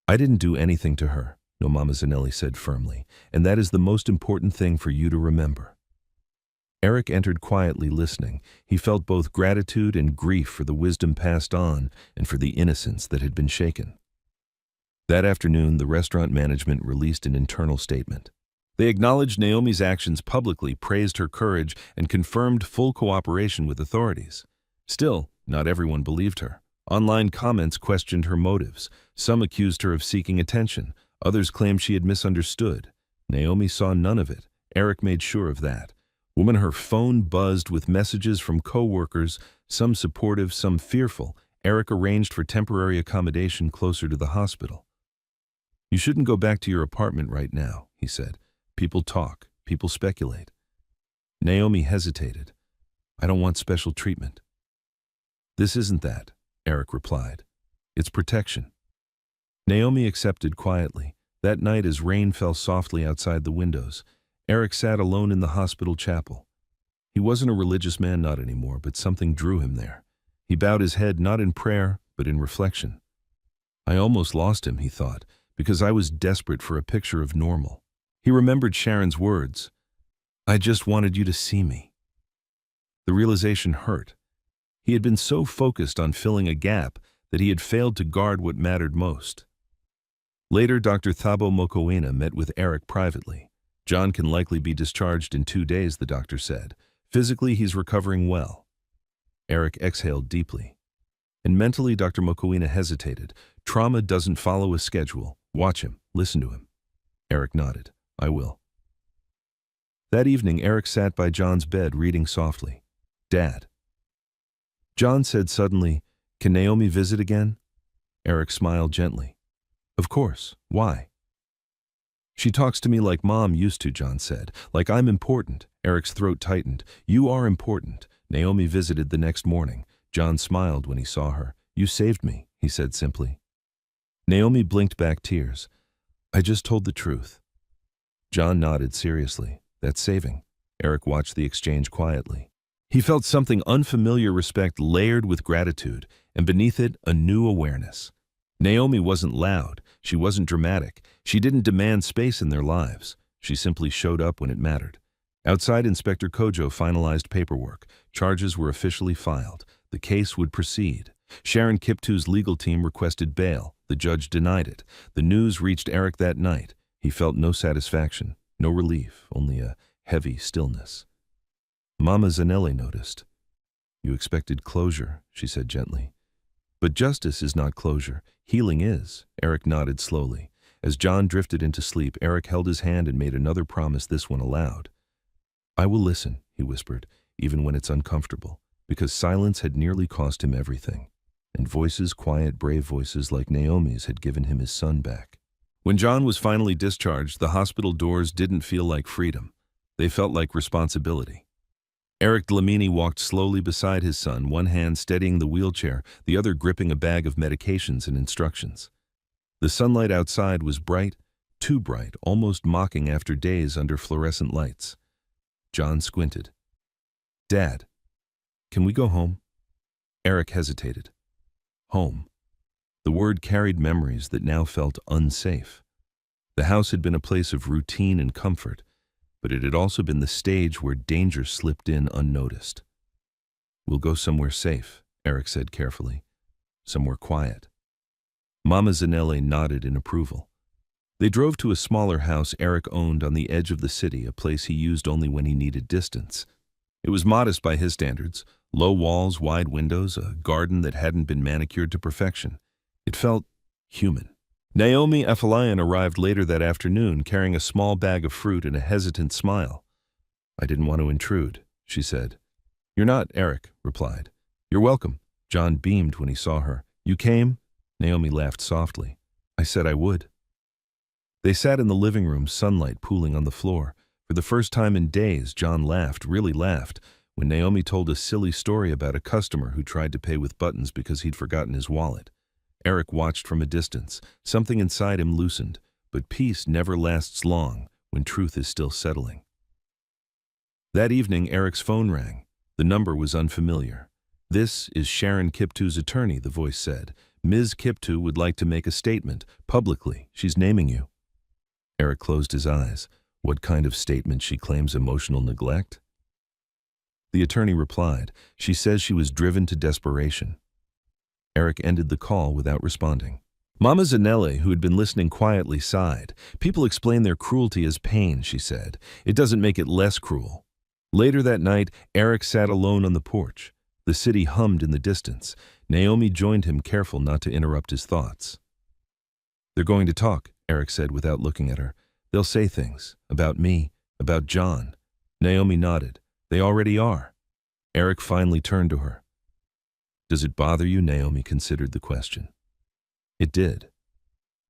"I didn't do anything to her," no, Mama Zanelli said firmly, "and that is the most important thing for you to remember." Eric entered quietly, listening. He felt both gratitude and grief for the wisdom passed on and for the innocence that had been shaken. That afternoon, the restaurant management released an internal statement. They acknowledged Naomi's actions publicly, praised her courage, and confirmed full cooperation with authorities. Still, not everyone believed her. Online comments questioned her motives. Some accused her of seeking attention. Others claimed she had misunderstood. Naomi saw none of it. Eric made sure of that. Woman, her phone buzzed with messages from co-workers, some supportive, some fearful. Eric arranged for temporary accommodation closer to the hospital. "You shouldn't go back to your apartment right now," he said. "People talk. People speculate." Naomi hesitated. "I don't want special treatment." "This isn't that," Eric replied. "It's protection." Naomi accepted quietly. That night, as rain fell softly outside the windows, Eric sat alone in the hospital chapel. He wasn't a religious man, not anymore, but something drew him there. He bowed his head not in prayer, but in reflection. "I almost lost him," he thought, "because I was desperate for a picture of normal." He remembered Sharon's words, "I just wanted you to see me." The realization hurt. He had been so focused on filling a gap that he had failed to guard what mattered most. Later, Dr. Thabo Mokoena met with Eric privately. "John can likely be discharged in 2 days," the doctor said. "Physically, he's recovering well." Eric exhaled deeply. And mentally, Dr. Mokoena hesitated. "Trauma doesn't follow a schedule. Watch him. Listen to him." Eric nodded. "I will." That evening, Eric sat by John's bed reading softly. "Dad." John said suddenly, "Can Naomi visit again?" Eric smiled gently. "Of course. Why?" "She talks to me like Mom used to," John said. "Like I'm important." Eric's throat tightened. "You are important." Naomi visited the next morning. John smiled when he saw her. "You saved me," he said simply. Naomi blinked back tears. I just told the truth. John nodded seriously. That's saving. Eric watched the exchange quietly. He felt something unfamiliar, respect layered with gratitude, and beneath it, a new awareness. Naomi wasn't loud. She wasn't dramatic. She didn't demand space in their lives. She simply showed up when it mattered. Outside, Inspector Kojo finalized paperwork. Charges were officially filed. The case would proceed. Sharon Kiptu's legal team requested bail. The judge denied it. The news reached Eric that night. He felt no satisfaction, no relief, only a heavy stillness. Mama Zanelli noticed. You expected closure, she said gently. But justice is not closure. Healing is. Eric nodded slowly. As John drifted into sleep, Eric held his hand and made another promise, this one aloud. I will listen, he whispered, even when it's uncomfortable, because silence had nearly cost him everything. And voices, quiet, brave voices like Naomi's, had given him his son back. When John was finally discharged, the hospital doors didn't feel like freedom. They felt like responsibility. Eric Dlamini walked slowly beside his son, one hand steadying the wheelchair, the other gripping a bag of medications and instructions. The sunlight outside was bright, too bright, almost mocking after days under fluorescent lights. John squinted. Dad, can we go home? Eric hesitated. Home. The word carried memories that now felt unsafe. The house had been a place of routine and comfort, but it had also been the stage where danger slipped in unnoticed. We'll go somewhere safe, Eric said carefully. Somewhere quiet. Mama Zanelli nodded in approval. They drove to a smaller house Eric owned on the edge of the city, a place he used only when he needed distance. It was modest by his standards, low walls, wide windows, a garden that hadn't been manicured to perfection. It felt human. Naomi Afolayan arrived later that afternoon, carrying a small bag of fruit and a hesitant smile. I didn't want to intrude, she said. You're not, Eric replied. You're welcome. John beamed when he saw her. You came? Naomi laughed softly. I said I would. They sat in the living room, sunlight pooling on the floor. For the first time in days, John laughed, really laughed, when Naomi told a silly story about a customer who tried to pay with buttons because he'd forgotten his wallet. Eric watched from a distance. Something inside him loosened, but peace never lasts long when truth is still settling. That evening, Eric's phone rang. The number was unfamiliar. This is Sharon Kiptu's attorney, the voice said. Ms. Kiptu would like to make a statement, publicly. She's naming you. Eric closed his eyes. What kind of statement? She claims emotional neglect? The attorney replied. She says she was driven to desperation. Eric ended the call without responding. Mama Zanelli, who had been listening quietly, sighed. People explain their cruelty as pain, she said. It doesn't make it less cruel. Later that night, Eric sat alone on the porch. The city hummed in the distance. Naomi joined him, careful not to interrupt his thoughts. They're going to talk, Eric said without looking at her. They'll say things. About me. About John. Naomi nodded. They already are. Eric finally turned to her. Does it bother you? Naomi considered the question. It did.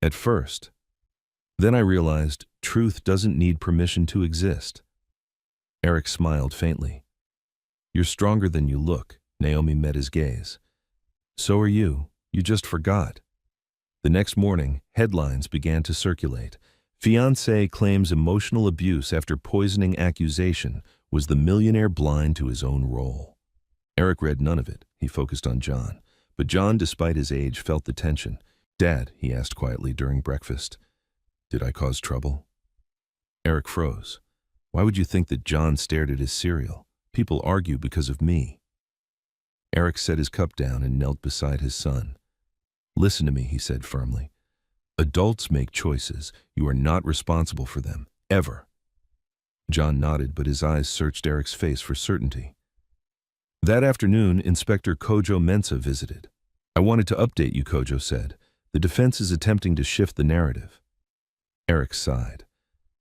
At first. Then I realized truth doesn't need permission to exist. Eric smiled faintly. You're stronger than you look. Naomi met his gaze. So are you. You just forgot. The next morning, headlines began to circulate. Fiancée claims emotional abuse after poisoning accusation. Was the millionaire blind to his own role? Eric read none of it. He focused on John. But John, despite his age, felt the tension. Dad, he asked quietly during breakfast, did I cause trouble? Eric froze. Why would you think that John stared at his cereal? People argue because of me. Eric set his cup down and knelt beside his son. Listen to me, he said firmly. Adults make choices. You are not responsible for them. Ever. John nodded, but his eyes searched Eric's face for certainty. That afternoon, Inspector Kojo Mensah visited. I wanted to update you, Kojo said. The defense is attempting to shift the narrative. Eric sighed.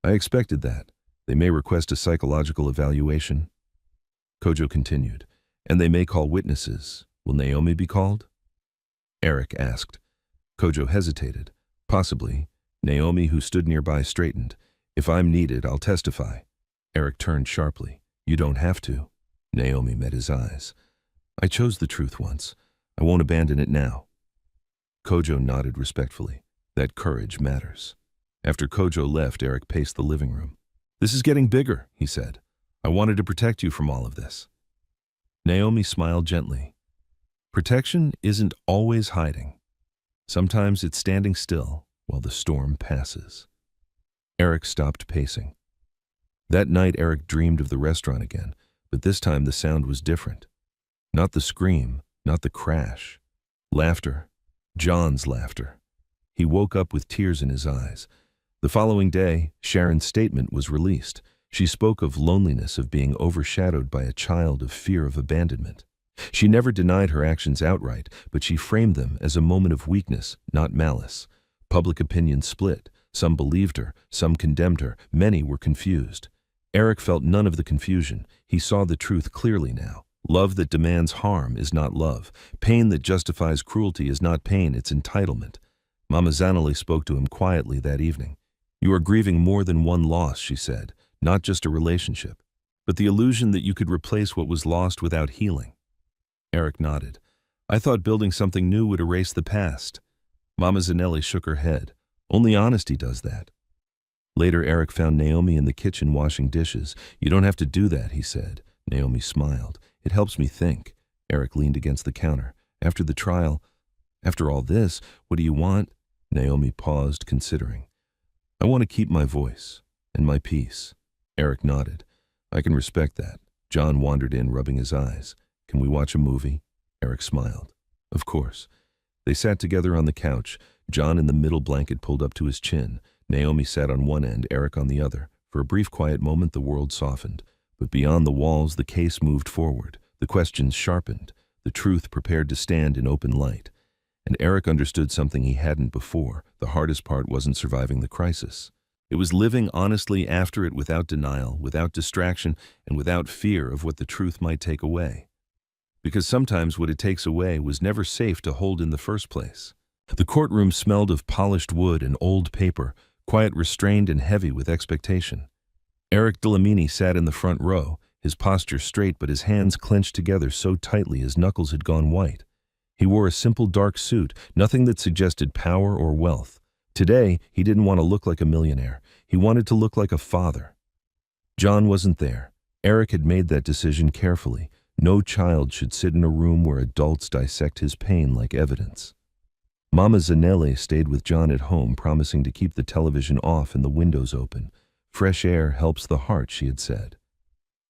I expected that. They may request a psychological evaluation. Kojo continued. And they may call witnesses. Will Naomi be called? Eric asked. Kojo hesitated. Possibly. Naomi, who stood nearby, straightened. If I'm needed, I'll testify. Eric turned sharply. You don't have to. Naomi met his eyes. I chose the truth once. I won't abandon it now. Kojo nodded respectfully. That courage matters. After Kojo left, Eric paced the living room. "This is getting bigger," he said. "I wanted to protect you from all of this." Naomi smiled gently. Protection isn't always hiding. Sometimes it's standing still while the storm passes. Eric stopped pacing. That night, Eric dreamed of the restaurant again, but this time the sound was different. Not the scream, not the crash. Laughter. John's laughter. He woke up with tears in his eyes. The following day, Sharon's statement was released. She spoke of loneliness, of being overshadowed by a child, of fear of abandonment. She never denied her actions outright, but she framed them as a moment of weakness, not malice. Public opinion split. Some believed her, some condemned her, many were confused. Eric felt none of the confusion. He saw the truth clearly now. Love that demands harm is not love. Pain that justifies cruelty is not pain, it's entitlement. Mama Zanelli spoke to him quietly that evening. "You are grieving more than one loss," she said, "not just a relationship, but the illusion that you could replace what was lost without healing." Eric nodded. "I thought building something new would erase the past." Mama Zanelli shook her head. "Only honesty does that." Later, Eric found Naomi in the kitchen washing dishes. "You don't have to do that," he said. Naomi smiled. "It helps me think." Eric leaned against the counter. "After the trial, after all this, what do you want?" Naomi paused, considering. "I want to keep my voice and my peace." Eric nodded. "I can respect that." John wandered in, rubbing his eyes. "Can we watch a movie?" Eric smiled. "Of course." They sat together on the couch, John in the middle, blanket pulled up to his chin. Naomi sat on one end, Eric on the other. For a brief quiet moment the world softened. But beyond the walls the case moved forward. The questions sharpened. The truth prepared to stand in open light. And Eric understood something he hadn't before. The hardest part wasn't surviving the crisis. It was living honestly after it, without denial, without distraction, and without fear of what the truth might take away. Because sometimes what it takes away was never safe to hold in the first place. The courtroom smelled of polished wood and old paper, quiet, restrained, and heavy with expectation. Eric Dlamini sat in the front row, his posture straight but his hands clenched together so tightly his knuckles had gone white. He wore a simple dark suit, nothing that suggested power or wealth. Today, he didn't want to look like a millionaire. He wanted to look like a father. John wasn't there. Eric had made that decision carefully. No child should sit in a room where adults dissect his pain like evidence. Mama Zanelli stayed with John at home, promising to keep the television off and the windows open. "Fresh air helps the heart," she had said.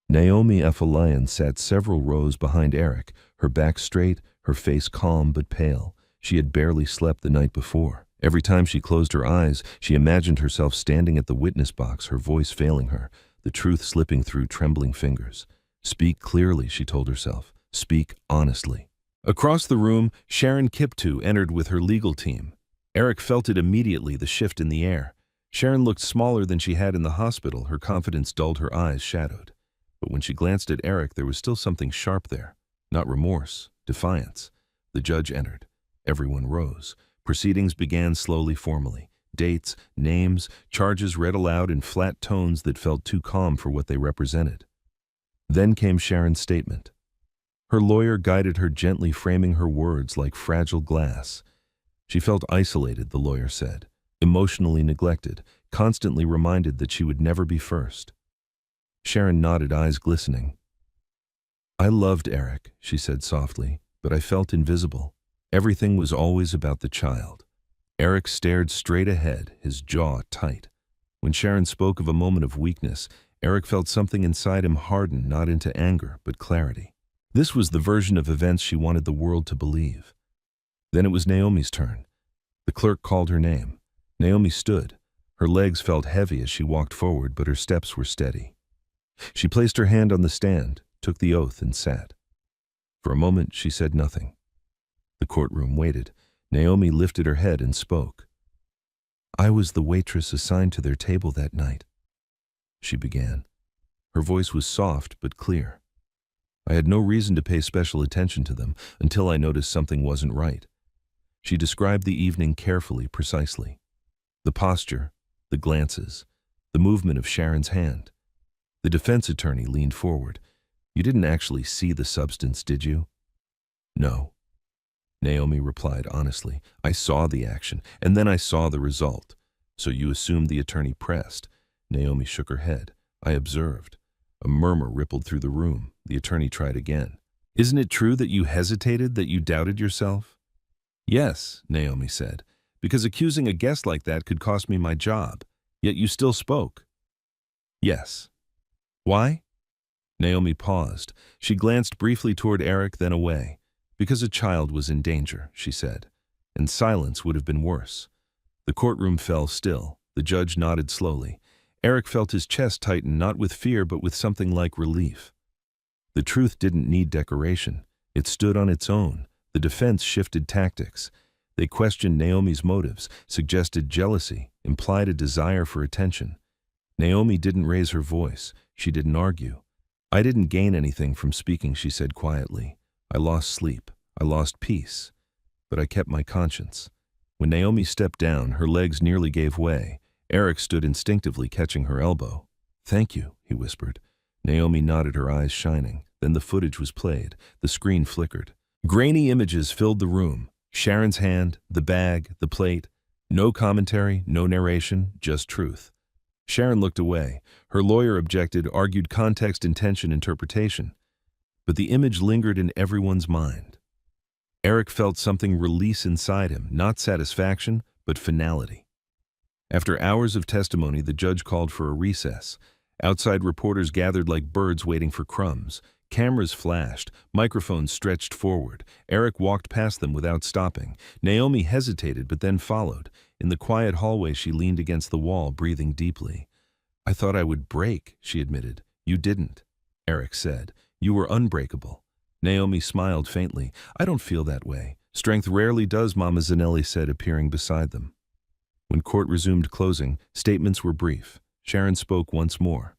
Naomi Afolayan sat several rows behind Eric, her back straight, her face calm but pale. She had barely slept the night before. Every time she closed her eyes, she imagined herself standing at the witness box, her voice failing her, the truth slipping through trembling fingers. "Speak clearly," she told herself. "Speak honestly." Across the room, Sharon Kiptu entered with her legal team. Eric felt it immediately, the shift in the air. Sharon looked smaller than she had in the hospital, her confidence dulled, her eyes shadowed. But when she glanced at Eric, there was still something sharp there. Not remorse, defiance. The judge entered. Everyone rose. Proceedings began slowly, formally. Dates, names, charges read aloud in flat tones that felt too calm for what they represented. Then came Sharon's statement. Her lawyer guided her gently, framing her words like fragile glass. She felt isolated, the lawyer said, emotionally neglected, constantly reminded that she would never be first. Sharon nodded, eyes glistening. "I loved Eric," she said softly, "but I felt invisible. Everything was always about the child." Eric stared straight ahead, his jaw tight. When Sharon spoke of a moment of weakness, Eric felt something inside him harden, not into anger, but clarity. This was the version of events she wanted the world to believe. Then it was Naomi's turn. The clerk called her name. Naomi stood. Her legs felt heavy as she walked forward, but her steps were steady. She placed her hand on the stand, took the oath, and sat. For a moment, she said nothing. The courtroom waited. Naomi lifted her head and spoke. "I was the waitress assigned to their table that night," she began. Her voice was soft but clear. "I had no reason to pay special attention to them until I noticed something wasn't right." She described the evening carefully, precisely. The posture, the glances, the movement of Sharon's hand. The defense attorney leaned forward. "You didn't actually see the substance, did you?" "No," Naomi replied honestly. "I saw the action, and then I saw the result. So you assumed the attorney pressed. Naomi shook her head. I observed. A murmur rippled through the room. The attorney tried again. Isn't it true that you hesitated, that you doubted yourself? Yes, Naomi said, because accusing a guest like that could cost me my job. Yet you still spoke. Yes. Why? Naomi paused. She glanced briefly toward Eric, then away. Because a child was in danger, she said, and silence would have been worse. The courtroom fell still. The judge nodded slowly. Eric felt his chest tighten, not with fear but with something like relief. The truth didn't need decoration. It stood on its own. The defense shifted tactics. They questioned Naomi's motives, suggested jealousy, implied a desire for attention. Naomi didn't raise her voice. She didn't argue. I didn't gain anything from speaking, she said quietly. I lost sleep. I lost peace. But I kept my conscience. When Naomi stepped down, her legs nearly gave way. Eric stood instinctively, catching her elbow. Thank you, he whispered. Naomi nodded, her eyes shining. Then the footage was played. The screen flickered. Grainy images filled the room. Sharon's hand, the bag, the plate. No commentary, no narration, just truth. Sharon looked away. Her lawyer objected, argued context, intention, interpretation. But the image lingered in everyone's mind. Eric felt something release inside him, not satisfaction, but finality. After hours of testimony, the judge called for a recess. Outside reporters gathered like birds waiting for crumbs. Cameras flashed, microphones stretched forward. Eric walked past them without stopping. Naomi hesitated but then followed. In the quiet hallway, she leaned against the wall, breathing deeply. I thought I would break, she admitted. You didn't, Eric said. You were unbreakable. Naomi smiled faintly. I don't feel that way. Strength rarely does, Mama Zanelli said, appearing beside them. When court resumed closing, statements were brief. Sharon spoke once more.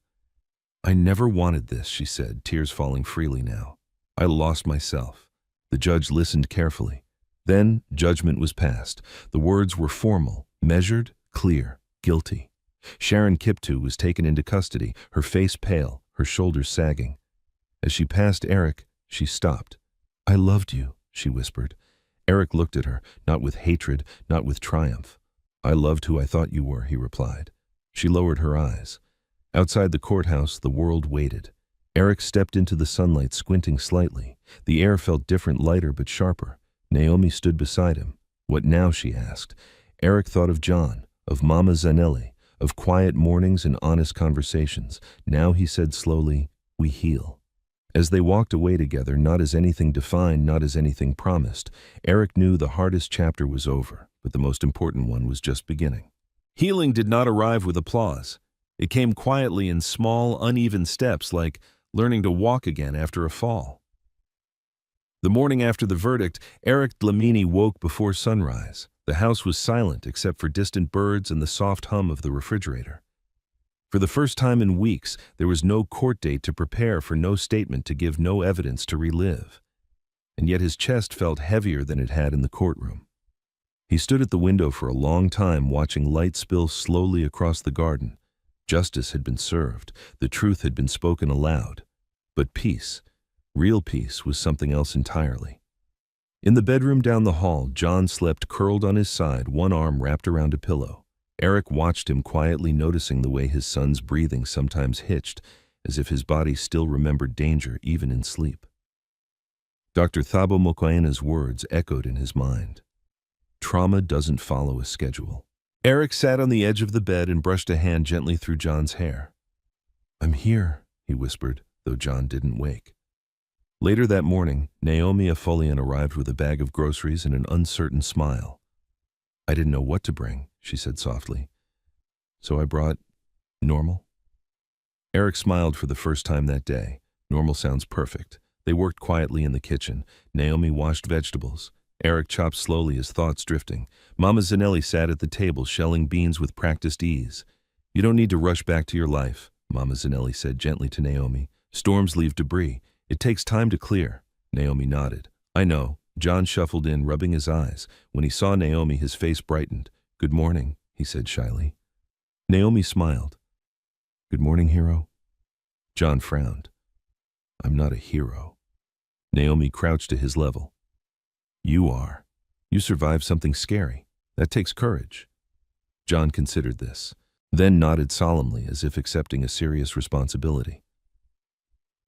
I never wanted this, she said, tears falling freely now. I lost myself. The judge listened carefully. Then judgment was passed. The words were formal, measured, clear, guilty. Sharon Kiptoo was taken into custody, her face pale, her shoulders sagging. As she passed Eric, she stopped. I loved you, she whispered. Eric looked at her, not with hatred, not with triumph. I loved who I thought you were, he replied. She lowered her eyes. Outside the courthouse, the world waited. Eric stepped into the sunlight, squinting slightly. The air felt different, lighter but sharper. Naomi stood beside him. What now, she asked. Eric thought of John, of Mama Zanelli, of quiet mornings and honest conversations. Now he said slowly, we heal. As they walked away together, not as anything defined, not as anything promised, Eric knew the hardest chapter was over, but the most important one was just beginning. Healing did not arrive with applause. It came quietly in small, uneven steps, like learning to walk again after a fall. The morning after the verdict, Eric Dlamini woke before sunrise. The house was silent except for distant birds and the soft hum of the refrigerator. For the first time in weeks, there was no court date to prepare for, no statement to give, no evidence to relive. And yet his chest felt heavier than it had in the courtroom. He stood at the window for a long time, watching light spill slowly across the garden. Justice had been served. The truth had been spoken aloud. But peace, real peace, was something else entirely. In the bedroom down the hall, John slept curled on his side, one arm wrapped around a pillow. Eric watched him quietly, noticing the way his son's breathing sometimes hitched, as if his body still remembered danger even in sleep. Dr. Thabo Mokoena's words echoed in his mind. Trauma doesn't follow a schedule. Eric sat on the edge of the bed and brushed a hand gently through John's hair. I'm here, he whispered, though John didn't wake. Later that morning, Naomi Afolayan arrived with a bag of groceries and an uncertain smile. I didn't know what to bring, she said softly. So I brought normal. Eric smiled for the first time that day. Normal sounds perfect. They worked quietly in the kitchen. Naomi washed vegetables. Eric chopped slowly, his thoughts drifting. Mama Zanelli sat at the table, shelling beans with practiced ease. You don't need to rush back to your life, Mama Zanelli said gently to Naomi. Storms leave debris. It takes time to clear. Naomi nodded. I know. John shuffled in, rubbing his eyes. When he saw Naomi, his face brightened. Good morning, he said shyly. Naomi smiled. Good morning, hero. John frowned. I'm not a hero. Naomi crouched to his level. You are. You survived something scary. That takes courage. John considered this, then nodded solemnly as if accepting a serious responsibility.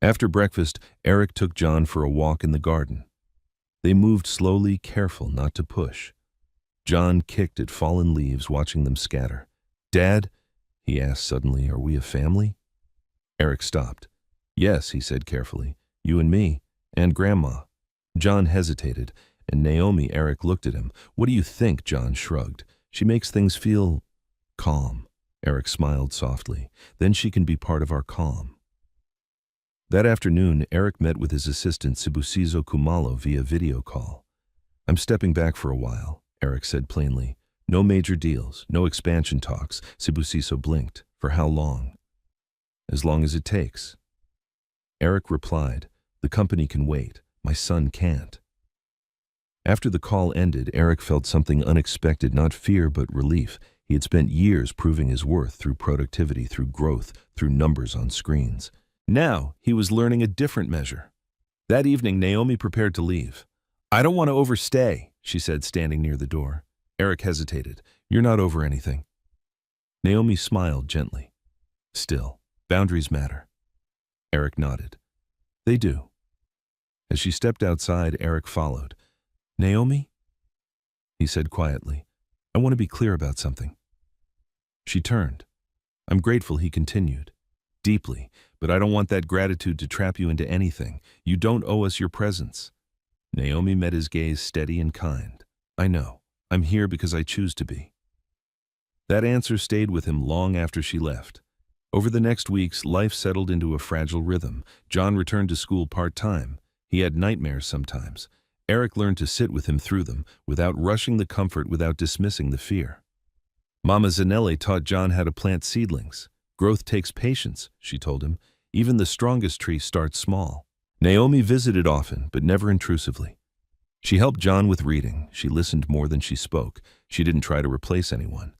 After breakfast, Eric took John for a walk in the garden. They moved slowly, careful not to push. John kicked at fallen leaves, watching them scatter. "Dad," he asked suddenly, "are we a family?" Eric stopped. "Yes," he said carefully, "you and me, and Grandma." John hesitated, and Naomi, Eric looked at him. "What do you think?" John shrugged. "She makes things feel calm." Eric smiled softly. "Then she can be part of our calm." That afternoon, Eric met with his assistant Sibusiso Kumalo via video call. "I'm stepping back for a while," Eric said plainly. "No major deals, no expansion talks." Sibusiso blinked. "For how long?" "As long as it takes." Eric replied, "The company can wait. My son can't." After the call ended, Eric felt something unexpected, not fear but relief. He had spent years proving his worth through productivity, through growth, through numbers on screens. Now, he was learning a different measure. That evening, Naomi prepared to leave. "I don't want to overstay," she said, standing near the door. Eric hesitated. "You're not over anything." Naomi smiled gently. "Still, boundaries matter." Eric nodded. "They do." As she stepped outside, Eric followed. "Naomi?" he said quietly. "I want to be clear about something." She turned. "I'm grateful," he continued. "Deeply, but I don't want that gratitude to trap you into anything. You don't owe us your presence." Naomi met his gaze, steady and kind. "I know. I'm here because I choose to be." That answer stayed with him long after she left. Over the next weeks, life settled into a fragile rhythm. John returned to school part-time. He had nightmares sometimes. Eric learned to sit with him through them, without rushing the comfort, without dismissing the fear. Mama Zanelli taught John how to plant seedlings. "Growth takes patience," she told him. "Even the strongest tree starts small." Naomi visited often, but never intrusively. She helped John with reading. She listened more than she spoke. She didn't try to replace anyone.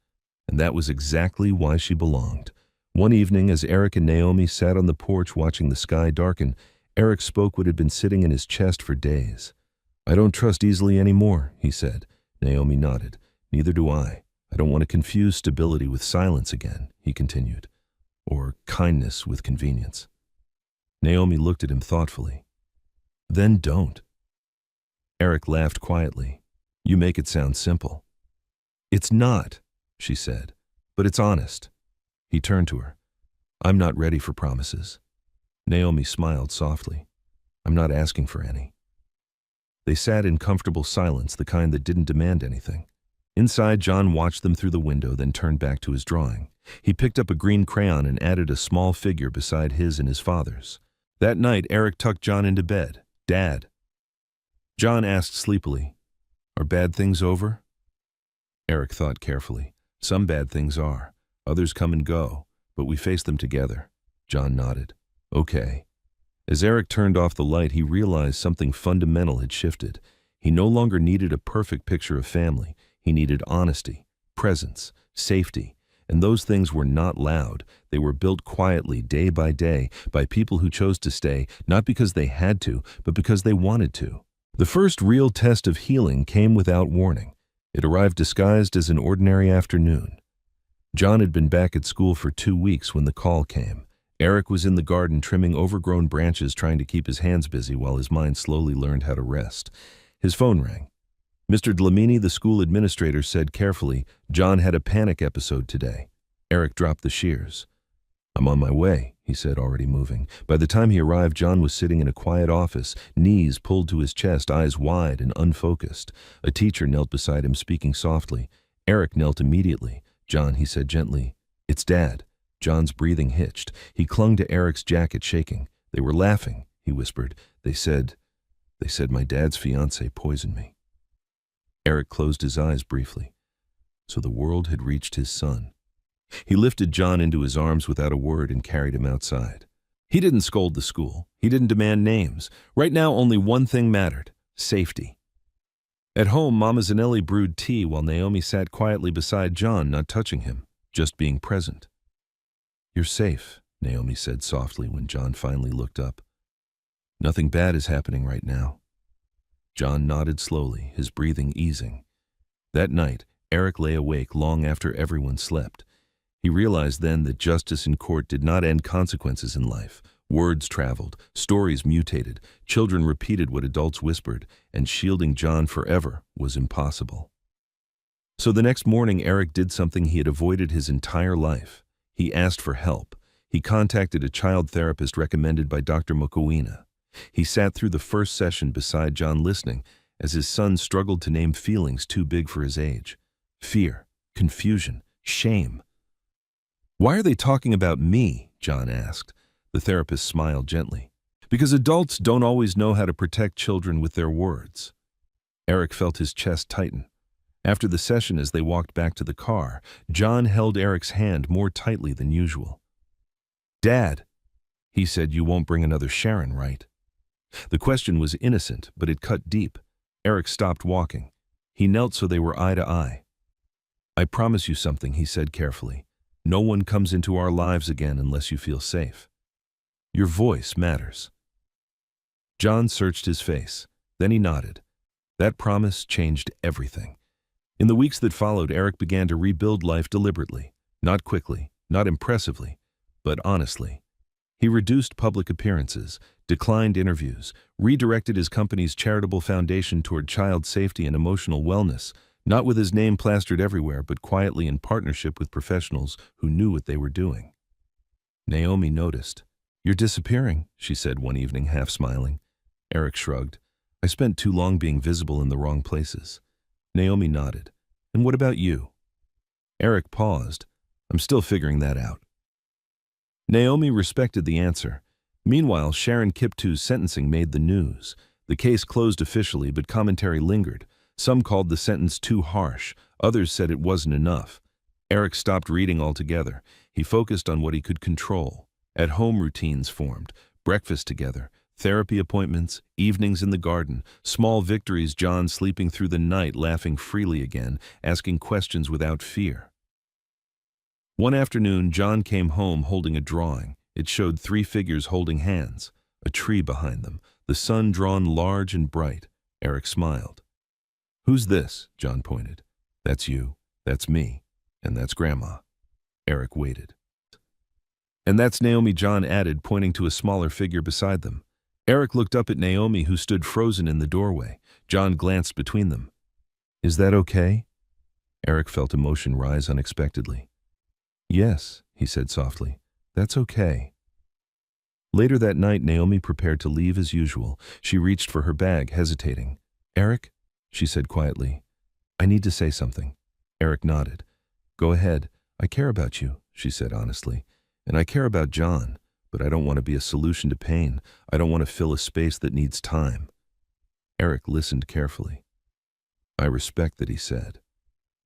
And that was exactly why she belonged. One evening, as Eric and Naomi sat on the porch watching the sky darken, Eric spoke what had been sitting in his chest for days. "I don't trust easily anymore," he said. Naomi nodded. "Neither do I. I don't want to confuse stability with silence again," he continued. "Or kindness with convenience." Naomi looked at him thoughtfully. "Then don't." Eric laughed quietly. "You make it sound simple." "It's not," she said, "but it's honest." He turned to her. "I'm not ready for promises." Naomi smiled softly. "I'm not asking for any." They sat in comfortable silence, the kind that didn't demand anything. Inside, John watched them through the window, then turned back to his drawing. He picked up a green crayon and added a small figure beside his and his father's. That night, Eric tucked John into bed. "Dad." John asked sleepily, "Are bad things over?" Eric thought carefully. "Some bad things are. Others come and go, but we face them together." John nodded. "Okay." As Eric turned off the light, he realized something fundamental had shifted. He no longer needed a perfect picture of family. He needed honesty, presence, safety. And those things were not loud. They were built quietly, day by day, by people who chose to stay, not because they had to, but because they wanted to. The first real test of healing came without warning. It arrived disguised as an ordinary afternoon. John had been back at school for 2 weeks when the call came. Eric was in the garden trimming overgrown branches, trying to keep his hands busy while his mind slowly learned how to rest. His phone rang. Mr. Dlamini, the school administrator, said carefully, "John had a panic episode today." Eric dropped the shears. "I'm on my way," he said, already moving. By the time he arrived, John was sitting in a quiet office, knees pulled to his chest, eyes wide and unfocused. A teacher knelt beside him, speaking softly. Eric knelt immediately. "John," he said gently, "it's Dad." John's breathing hitched. He clung to Eric's jacket, shaking. "They were laughing," he whispered. They said my dad's fiancée poisoned me." Eric closed his eyes briefly. So the world had reached his son. He lifted John into his arms without a word and carried him outside. He didn't scold the school. He didn't demand names. Right now, only one thing mattered: safety. At home, Mama Zanelli brewed tea while Naomi sat quietly beside John, not touching him, just being present. "You're safe," Naomi said softly when John finally looked up. "Nothing bad is happening right now." John nodded slowly, his breathing easing. That night, Eric lay awake long after everyone slept. He realized then that justice in court did not end consequences in life. Words traveled, stories mutated, children repeated what adults whispered, and shielding John forever was impossible. So the next morning, Eric did something he had avoided his entire life. He asked for help. He contacted a child therapist recommended by Dr. Mukawina. He sat through the first session beside John, listening as his son struggled to name feelings too big for his age. Fear, confusion, shame. "Why are they talking about me?" John asked. The therapist smiled gently. "Because adults don't always know how to protect children with their words." Eric felt his chest tighten. After the session, as they walked back to the car, John held Eric's hand more tightly than usual. "Dad," he said, "you won't bring another Sharon, right?" The question was innocent, but it cut deep. Eric stopped walking. He knelt so they were eye to eye. "I promise you something," he said carefully. "No one comes into our lives again unless you feel safe. Your voice matters." John searched his face. Then he nodded. That promise changed everything. In the weeks that followed, Eric began to rebuild life deliberately. Not quickly, not impressively, but honestly. He reduced public appearances, declined interviews, redirected his company's charitable foundation toward child safety and emotional wellness, not with his name plastered everywhere, but quietly in partnership with professionals who knew what they were doing. Naomi noticed. "You're disappearing," she said one evening, half smiling. Eric shrugged. "I spent too long being visible in the wrong places." Naomi nodded. "And what about you?" Eric paused. "I'm still figuring that out." Naomi respected the answer. Meanwhile, Sharon Kiptu's sentencing made the news. The case closed officially, but commentary lingered. Some called the sentence too harsh. Others said it wasn't enough. Eric stopped reading altogether. He focused on what he could control. At-home routines formed, breakfast together, therapy appointments, evenings in the garden, small victories, John sleeping through the night, laughing freely again, asking questions without fear. One afternoon, John came home holding a drawing. It showed 3 figures holding hands, a tree behind them, the sun drawn large and bright. Eric smiled. "Who's this?" John pointed. "That's you, that's me, and that's Grandma." Eric waited. "And that's Naomi," John added, pointing to a smaller figure beside them. Eric looked up at Naomi, who stood frozen in the doorway. John glanced between them. "Is that okay?" Eric felt emotion rise unexpectedly. "Yes," he said softly, "that's okay." Later that night, Naomi prepared to leave as usual. She reached for her bag, hesitating. "Eric," she said quietly, "I need to say something." Eric nodded. "Go ahead. I care about you," she said honestly. "And I care about John, but I don't want to be a solution to pain. I don't want to fill a space that needs time." Eric listened carefully. "I respect that," he said,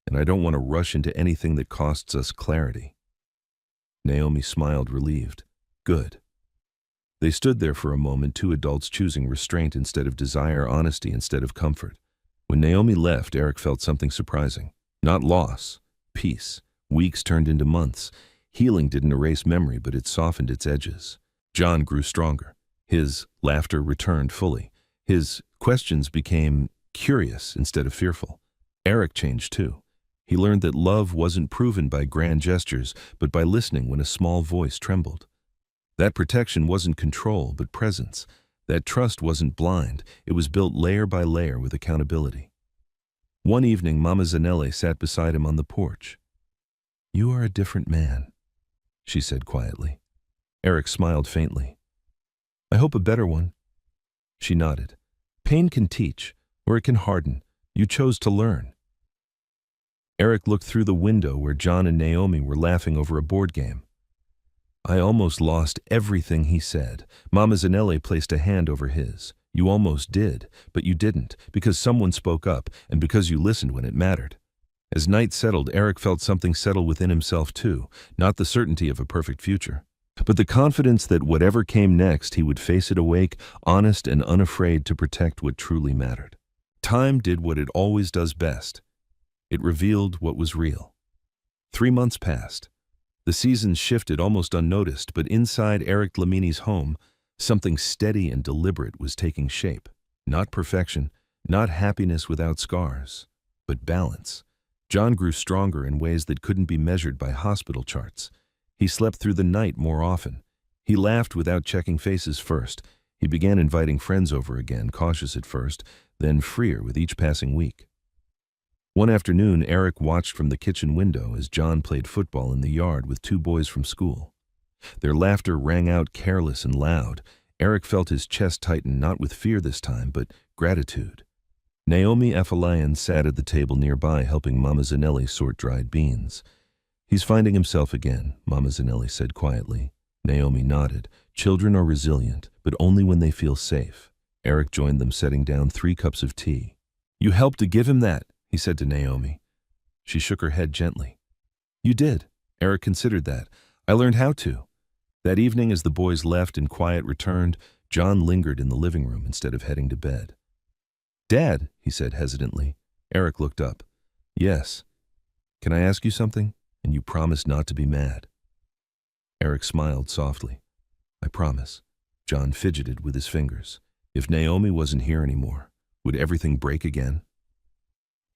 "and I don't want to rush into anything that costs us clarity." Naomi smiled, relieved. "Good." They stood there for a moment, 2 adults choosing restraint instead of desire, honesty instead of comfort. When Naomi left, Eric felt something surprising. Not loss, peace. Weeks turned into months. Healing didn't erase memory, but it softened its edges. John grew stronger. His laughter returned fully. His questions became curious instead of fearful. Eric changed too. He learned that love wasn't proven by grand gestures, but by listening when a small voice trembled. That protection wasn't control, but presence. That trust wasn't blind. It was built layer by layer with accountability. One evening, Mama Zanelle sat beside him on the porch. "You are a different man," she said quietly. Eric smiled faintly. "I hope a better one." She nodded. "Pain can teach, or it can harden. You chose to learn." Eric looked through the window where John and Naomi were laughing over a board game. "I almost lost everything," he said. Mama Zanelle placed a hand over his. "You almost did, but you didn't, because someone spoke up, and because you listened when it mattered." As night settled, Eric felt something settle within himself too, not the certainty of a perfect future, but the confidence that whatever came next, he would face it awake, honest and unafraid to protect what truly mattered. Time did what it always does best. It revealed what was real. 3 months passed. The seasons shifted almost unnoticed, but inside Eric Dlamini's home, something steady and deliberate was taking shape. Not perfection, not happiness without scars, but balance. John grew stronger in ways that couldn't be measured by hospital charts. He slept through the night more often. He laughed without checking faces first. He began inviting friends over again, cautious at first, then freer with each passing week. One afternoon, Eric watched from the kitchen window as John played football in the yard with two boys from school. Their laughter rang out careless and loud. Eric felt his chest tighten, not with fear this time, but gratitude. Naomi Afolayan sat at the table nearby, helping Mama Zanelli sort dried beans. "He's finding himself again," Mama Zanelli said quietly. Naomi nodded. "Children are resilient, but only when they feel safe." Eric joined them, setting down 3 cups of tea. "You helped to give him that," he said to Naomi. She shook her head gently. "You did." Eric considered that. "I learned how to." That evening, as the boys left and quiet returned, John lingered in the living room instead of heading to bed. "Dad," he said hesitantly. Eric looked up. "Yes. Can I ask you something? And you promise not to be mad." Eric smiled softly. "I promise." John fidgeted with his fingers. If Naomi wasn't here anymore, would everything break again?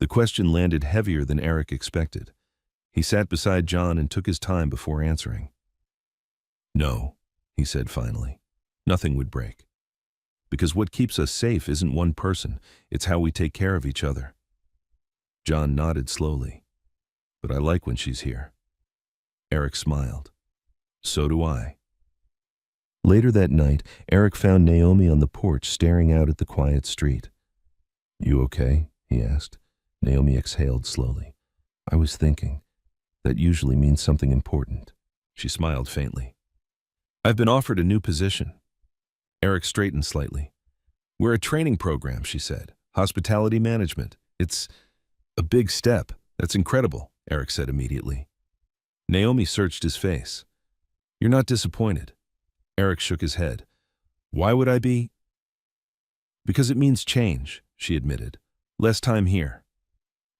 The question landed heavier than Eric expected. He sat beside John and took his time before answering. "No," he said finally. "Nothing would break. Because what keeps us safe isn't one person, it's how we take care of each other." John nodded slowly. "But I like when she's here." Eric smiled. "So do I." Later that night, Eric found Naomi on the porch staring out at the quiet street. "You okay?" he asked. Naomi exhaled slowly. "I was thinking. That usually means something important." She smiled faintly. "I've been offered a new position." Eric straightened slightly. "We're a training program," she said. "Hospitality management. It's a big step." "That's incredible," Eric said immediately. Naomi searched his face. "You're not disappointed?" Eric shook his head. "Why would I be?" "Because it means change," she admitted. "Less time here."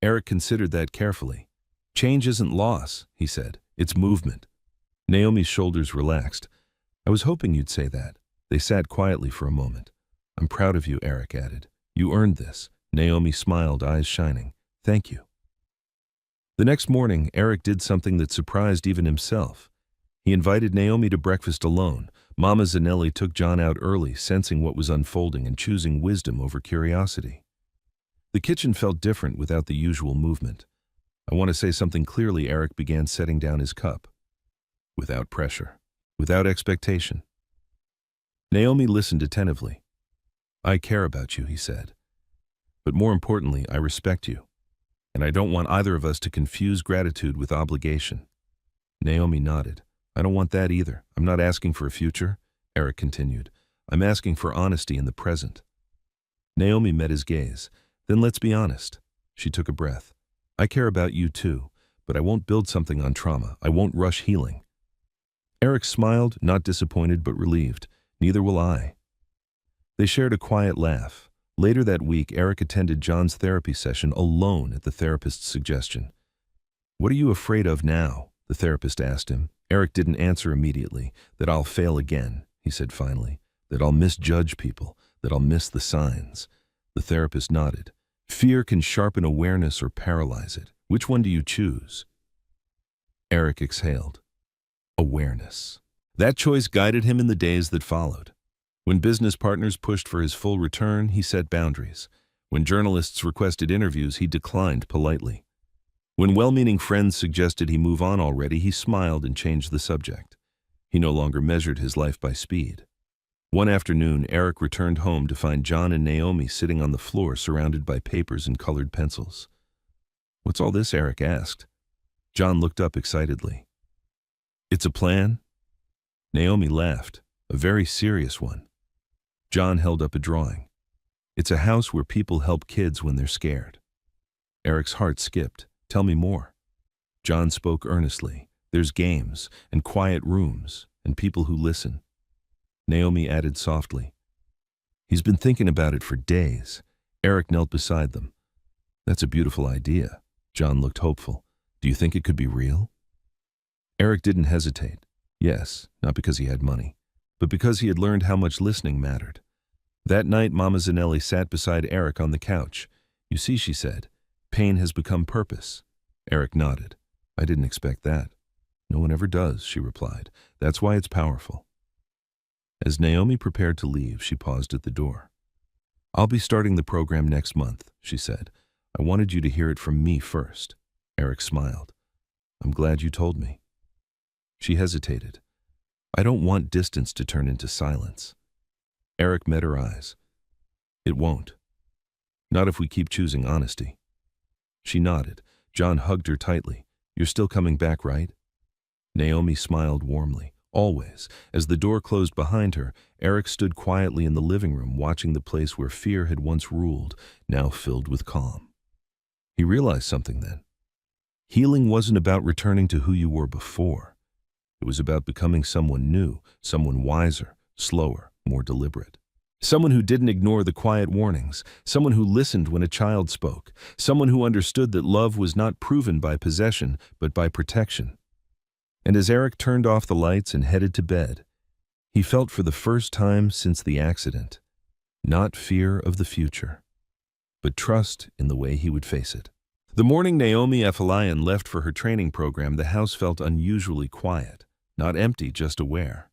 Eric considered that carefully. "Change isn't loss," he said. "It's movement." Naomi's shoulders relaxed. "I was hoping you'd say that." They sat quietly for a moment. "I'm proud of you," Eric added. "You earned this." Naomi smiled, eyes shining. "Thank you." The next morning, Eric did something that surprised even himself. He invited Naomi to breakfast alone. Mama Zanelli took John out early, sensing what was unfolding and choosing wisdom over curiosity. The kitchen felt different without the usual movement. "I want to say something clearly," Eric began, setting down his cup. Without pressure, without expectation. Naomi listened attentively. "I care about you," he said. "But more importantly, I respect you. And I don't want either of us to confuse gratitude with obligation." Naomi nodded. "I don't want that either. I'm not asking for a future," Eric continued. "I'm asking for honesty in the present." Naomi met his gaze. "Then let's be honest." She took a breath. "I care about you too, but I won't build something on trauma. I won't rush healing." Eric smiled, not disappointed but relieved. "Neither will I." They shared a quiet laugh. Later that week, Eric attended John's therapy session alone at the therapist's suggestion. "What are you afraid of now?" the therapist asked him. Eric didn't answer immediately. "That I'll fail again," he said finally. "That I'll misjudge people. That I'll miss the signs." The therapist nodded. "Fear can sharpen awareness or paralyze it. Which one do you choose?" Eric exhaled. Awareness. That choice guided him in the days that followed. When business partners pushed for his full return, he set boundaries. When journalists requested interviews, he declined politely. When well-meaning friends suggested he move on already, he smiled and changed the subject. He no longer measured his life by speed. One afternoon, Eric returned home to find John and Naomi sitting on the floor surrounded by papers and colored pencils. "What's all this?" Eric asked. John looked up excitedly. "It's a plan?" Naomi laughed, a very serious one. John held up a drawing. "It's a house where people help kids when they're scared." Eric's heart skipped. "Tell me more." John spoke earnestly. "There's games, and quiet rooms, and people who listen." Naomi added softly. "He's been thinking about it for days." Eric knelt beside them. "That's a beautiful idea." John looked hopeful. "Do you think it could be real?" Eric didn't hesitate. Yes, not because he had money, but because he had learned how much listening mattered. That night, Mama Zanelli sat beside Eric on the couch. "You see," she said, "pain has become purpose." Eric nodded. I didn't expect that. No one ever does, she replied. That's why it's powerful. As Naomi prepared to leave, she paused at the door. I'll be starting the program next month, she said. I wanted you to hear it from me first. Eric smiled. I'm glad you told me. She hesitated. I don't want distance to turn into silence. Eric met her eyes. It won't. Not if we keep choosing honesty. She nodded. John hugged her tightly. You're still coming back, right? Naomi smiled warmly. Always. As the door closed behind her, Eric stood quietly in the living room, watching the place where fear had once ruled, now filled with calm. He realized something then. Healing wasn't about returning to who you were before. It was about becoming someone new, someone wiser, slower, more deliberate. Someone who didn't ignore the quiet warnings, someone who listened when a child spoke, someone who understood that love was not proven by possession, but by protection. And as Eric turned off the lights and headed to bed, he felt for the first time since the accident, not fear of the future, but trust in the way he would face it. The morning Naomi Afolayan left for her training program, the house felt unusually quiet, not empty, just aware.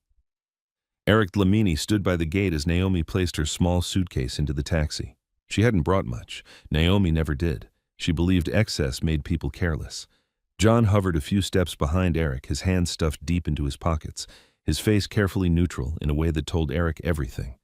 Eric Dlamini stood by the gate as Naomi placed her small suitcase into the taxi. She hadn't brought much. Naomi never did. She believed excess made people careless. John hovered a few steps behind Eric, his hands stuffed deep into his pockets, his face carefully neutral in a way that told Eric everything.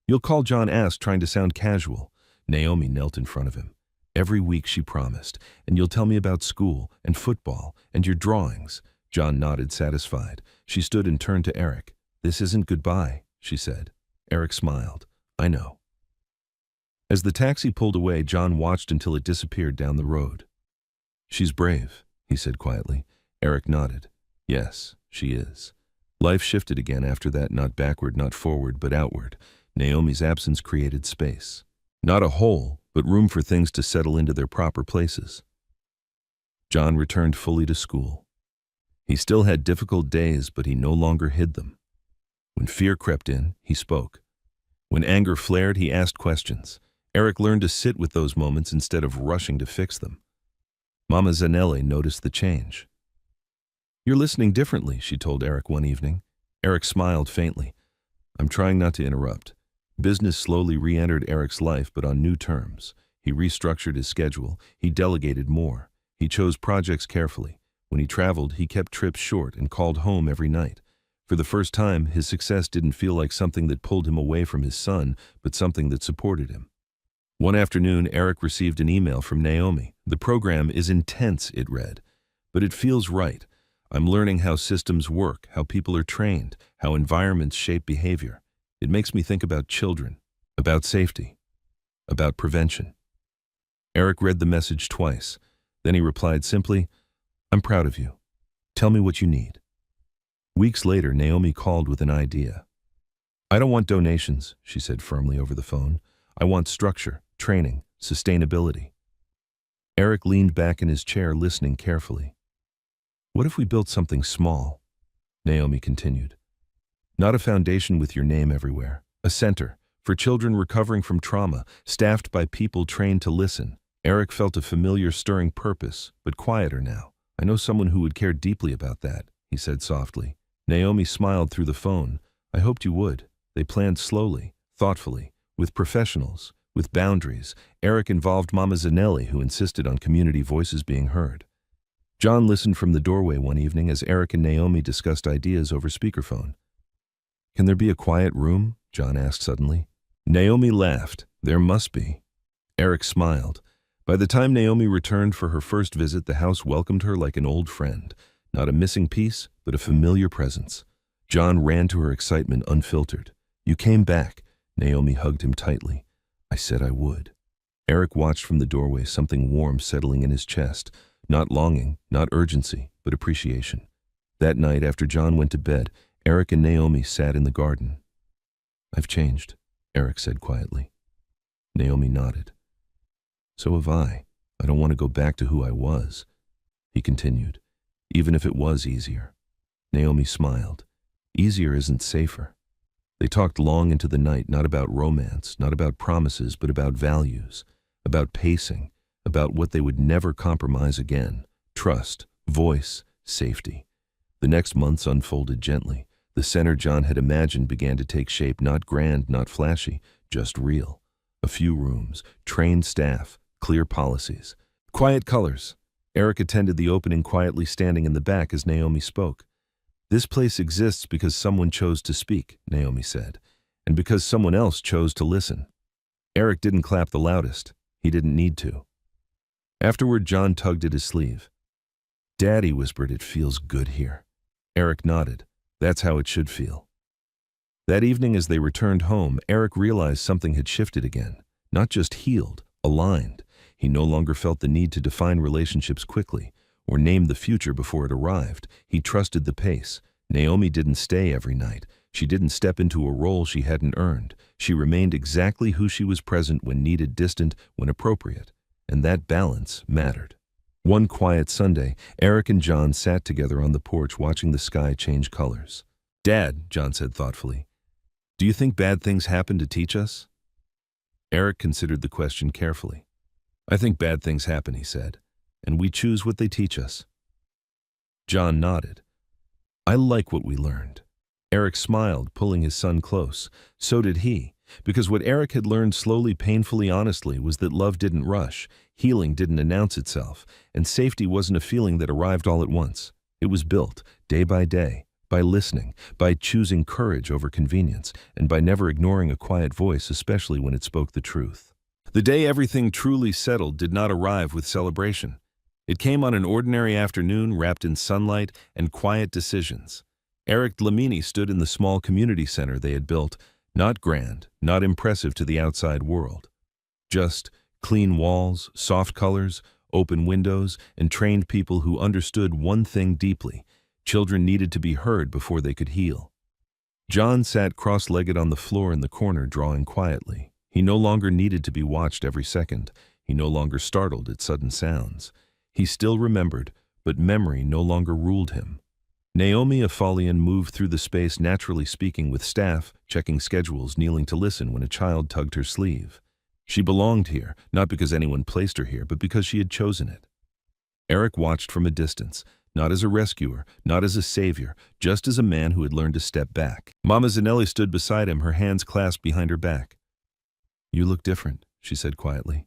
You'll call, John asked, trying to sound casual. Naomi knelt in front of him. Every week, she promised, and you'll tell me about school and football and your drawings. John nodded, satisfied. She stood and turned to Eric. This isn't goodbye, she said. Eric smiled. I know. As the taxi pulled away, John watched until it disappeared down the road. She's brave, he said quietly. Eric nodded. Yes, she is. Life shifted again after that, not backward, not forward, but outward. Naomi's absence created space. Not a hole, but room for things to settle into their proper places. John returned fully to school. He still had difficult days, but he no longer hid them. When fear crept in, he spoke. When anger flared, he asked questions. Eric learned to sit with those moments instead of rushing to fix them. Mama Zanelli noticed the change. You're listening differently, she told Eric one evening. Eric smiled faintly. I'm trying not to interrupt. Business slowly re-entered Eric's life, but on new terms. He restructured his schedule. He delegated more. He chose projects carefully. When he traveled, he kept trips short and called home every night. For the first time, his success didn't feel like something that pulled him away from his son, but something that supported him. One afternoon, Eric received an email from Naomi. The program is intense, it read, but it feels right. I'm learning how systems work, how people are trained, how environments shape behavior. It makes me think about children, about safety, about prevention. Eric read the message twice. Then he replied simply, I'm proud of you. Tell me what you need. Weeks later, Naomi called with an idea. I don't want donations, she said firmly over the phone. I want structure, training, sustainability. Eric leaned back in his chair, listening carefully. What if we built something small? Naomi continued. Not a foundation with your name everywhere. A center for children recovering from trauma, staffed by people trained to listen. Eric felt a familiar stirring purpose, but quieter now. I know someone who would care deeply about that, he said softly. Naomi smiled through the phone. I hoped you would. They planned slowly, thoughtfully, with professionals, with boundaries. Eric involved Mama Zanelli, who insisted on community voices being heard. John listened from the doorway one evening as Eric and Naomi discussed ideas over speakerphone. Can there be a quiet room? John asked suddenly. Naomi laughed. There must be. Eric smiled. By the time Naomi returned for her first visit, the house welcomed her like an old friend. Not a missing piece, but a familiar presence. John ran to her excitement unfiltered. You came back. Naomi hugged him tightly. I said I would. Eric watched from the doorway, something warm settling in his chest. Not longing, not urgency, but appreciation. That night, after John went to bed, Eric and Naomi sat in the garden. I've changed, Eric said quietly. Naomi nodded. So have I. I don't want to go back to who I was. He continued, even if it was easier. Naomi smiled. Easier isn't safer. They talked long into the night, not about romance, not about promises, but about values, about pacing, about what they would never compromise again, trust. trust, voice, safety. The next months unfolded gently. The center John had imagined began to take shape, not grand, not flashy, just real. A few rooms, trained staff, clear policies. Quiet colors. Eric attended the opening quietly, standing in the back as Naomi spoke. "This place exists because someone chose to speak," Naomi said, "and because someone else chose to listen." Eric didn't clap the loudest. He didn't need to. Afterward, John tugged at his sleeve. "Daddy," whispered, "it feels good here." Eric nodded. That's how it should feel. That evening as they returned home, Eric realized something had shifted again. Not just healed, aligned. He no longer felt the need to define relationships quickly or name the future before it arrived. He trusted the pace. Naomi didn't stay every night. She didn't step into a role she hadn't earned. She remained exactly who she was, present when needed, distant when appropriate. And that balance mattered. One quiet Sunday, Eric and John sat together on the porch watching the sky change colors. "Dad," John said thoughtfully, "do you think bad things happen to teach us?" Eric considered the question carefully. "I think bad things happen," he said, "and we choose what they teach us." John nodded. "I like what we learned." Eric smiled, pulling his son close. So did he, because what Eric had learned slowly, painfully, honestly, was that love didn't rush, healing didn't announce itself, and safety wasn't a feeling that arrived all at once. It was built, day by day, by listening, by choosing courage over convenience, and by never ignoring a quiet voice, especially when it spoke the truth. The day everything truly settled did not arrive with celebration. It came on an ordinary afternoon wrapped in sunlight and quiet decisions. Eric Dlamini stood in the small community center they had built, not grand, not impressive to the outside world. Just clean walls, soft colors, open windows, and trained people who understood one thing deeply: children needed to be heard before they could heal. John sat cross-legged on the floor in the corner, drawing quietly. He no longer needed to be watched every second. He no longer startled at sudden sounds. He still remembered, but memory no longer ruled him. Naomi Afolayan moved through the space, naturally speaking with staff, checking schedules, kneeling to listen when a child tugged her sleeve. She belonged here, not because anyone placed her here, but because she had chosen it. Eric watched from a distance, not as a rescuer, not as a savior, just as a man who had learned to step back. Mama Zanelli stood beside him, her hands clasped behind her back. "You look different," she said quietly.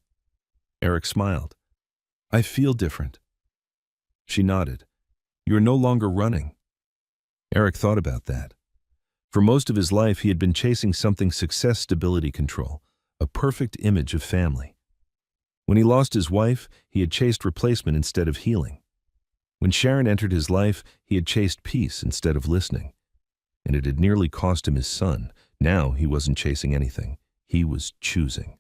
Eric smiled. "I feel different." She nodded. "You are no longer running." Eric thought about that. For most of his life, he had been chasing something: success, stability, control, a perfect image of family. When he lost his wife, he had chased replacement instead of healing. When Sharon entered his life, he had chased peace instead of listening. And it had nearly cost him his son. Now he wasn't chasing anything. He was choosing.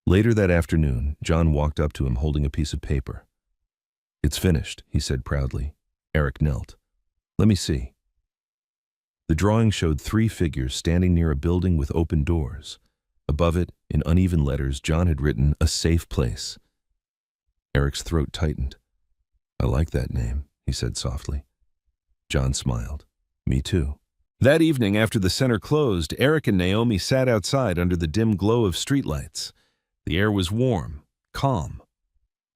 Later that afternoon, John walked up to him holding a piece of paper. "It's finished," he said proudly. Eric knelt. "Let me see." The drawing showed 3 figures standing near a building with open doors. Above it, in uneven letters, John had written, "A safe place." Eric's throat tightened. "I like that name," he said softly. John smiled. "Me too." That evening, after the center closed, Eric and Naomi sat outside under the dim glow of streetlights. The air was warm, calm.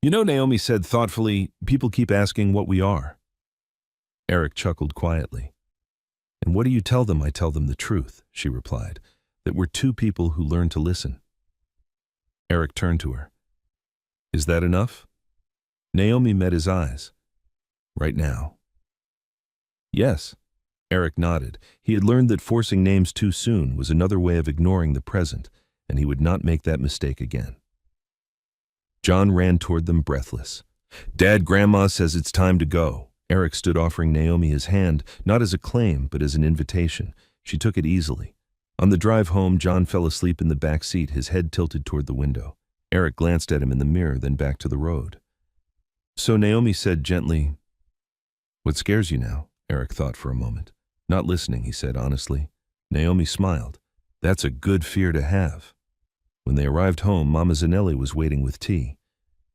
"You know," Naomi said thoughtfully, "people keep asking what we are." Eric chuckled quietly. "And what do you tell them?" "I tell them the truth," she replied, "that we're 2 people who learn to listen." Eric turned to her. "Is that enough?" Naomi met his eyes. "Right now." "Yes." Eric nodded. He had learned that forcing names too soon was another way of ignoring the present, and he would not make that mistake again. John ran toward them, breathless. "Dad, Grandma says it's time to go." Eric stood, offering Naomi his hand, not as a claim, but as an invitation. She took it easily. On the drive home, John fell asleep in the back seat, his head tilted toward the window. Eric glanced at him in the mirror, then back to the road. "So," Naomi said gently, "what scares you now?" Eric thought for a moment. "Not listening," he said honestly. Naomi smiled. "That's a good fear to have." When they arrived home, Mama Zanelli was waiting with tea.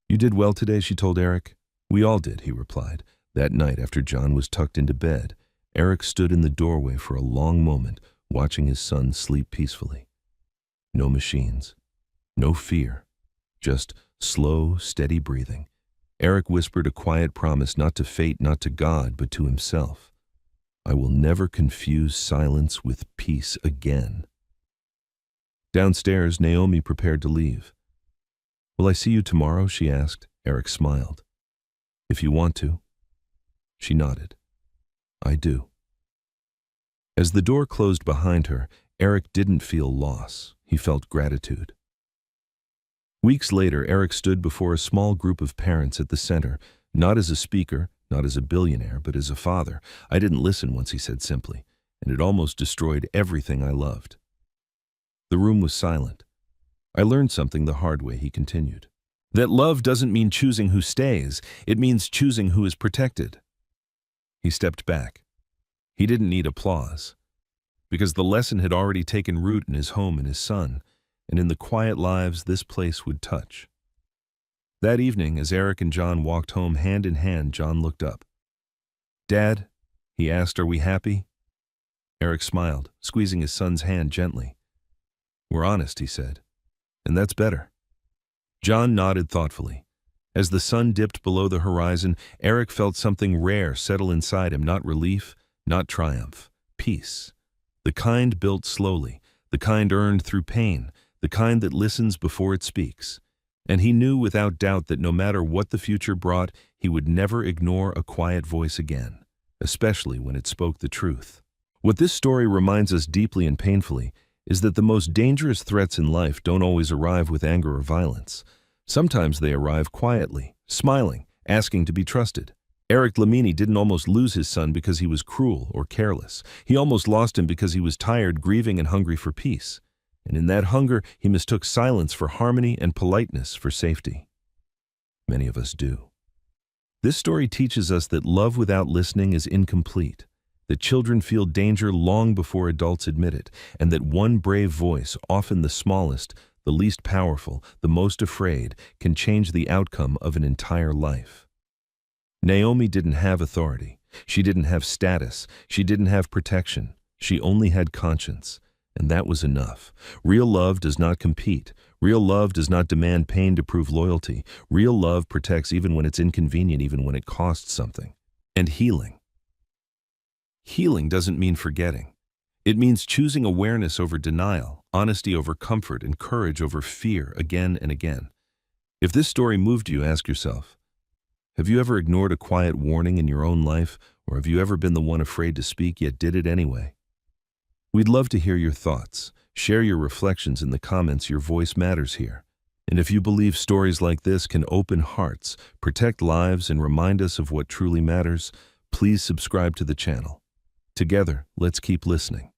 "You did well today," she told Eric. "We all did," he replied. That night, after John was tucked into bed, Eric stood in the doorway for a long moment, watching his son sleep peacefully. No machines, no fear, just slow, steady breathing. Eric whispered a quiet promise not to fate, not to God, but to himself. I will never confuse silence with peace again. Downstairs, Naomi prepared to leave. Will I see you tomorrow? She asked. Eric smiled. If you want to. She nodded. I do. As the door closed behind her, Eric didn't feel loss. He felt gratitude. Weeks later, Eric stood before a small group of parents at the center, not as a speaker, not as a billionaire, but as a father. I didn't listen once, he said simply, and it almost destroyed everything I loved. The room was silent. I learned something the hard way, he continued. That love doesn't mean choosing who stays, it means choosing who is protected. He stepped back. He didn't need applause, because the lesson had already taken root in his home and his son, and in the quiet lives this place would touch. That evening, as Eric and John walked home hand in hand, John looked up. Dad, he asked, are we happy? Eric smiled, squeezing his son's hand gently. We're honest, he said, and that's better. John nodded thoughtfully. As the sun dipped below the horizon, Eric felt something rare settle inside him, not relief, not triumph, peace. The kind built slowly, the kind earned through pain, the kind that listens before it speaks. And he knew without doubt that no matter what the future brought, he would never ignore a quiet voice again, especially when it spoke the truth. What this story reminds us deeply and painfully is that the most dangerous threats in life don't always arrive with anger or violence. Sometimes they arrive quietly, smiling, asking to be trusted. Eric Dlamini didn't almost lose his son because he was cruel or careless. He almost lost him because he was tired, grieving, and hungry for peace. And in that hunger, he mistook silence for harmony and politeness for safety. Many of us do. This story teaches us that love without listening is incomplete, that children feel danger long before adults admit it, and that one brave voice, often the smallest, the least powerful, the most afraid, can change the outcome of an entire life. Naomi didn't have authority. She didn't have status. She didn't have protection. She only had conscience. And that was enough. Real love does not compete. Real love does not demand pain to prove loyalty. Real love protects even when it's inconvenient, even when it costs something. And healing. Healing doesn't mean forgetting. It means choosing awareness over denial, honesty over comfort, and courage over fear again and again. If this story moved you, ask yourself, have you ever ignored a quiet warning in your own life, or have you ever been the one afraid to speak yet did it anyway? We'd love to hear your thoughts. Share your reflections in the comments. Your voice matters here. And if you believe stories like this can open hearts, protect lives, and remind us of what truly matters, please subscribe to the channel. Together, let's keep listening.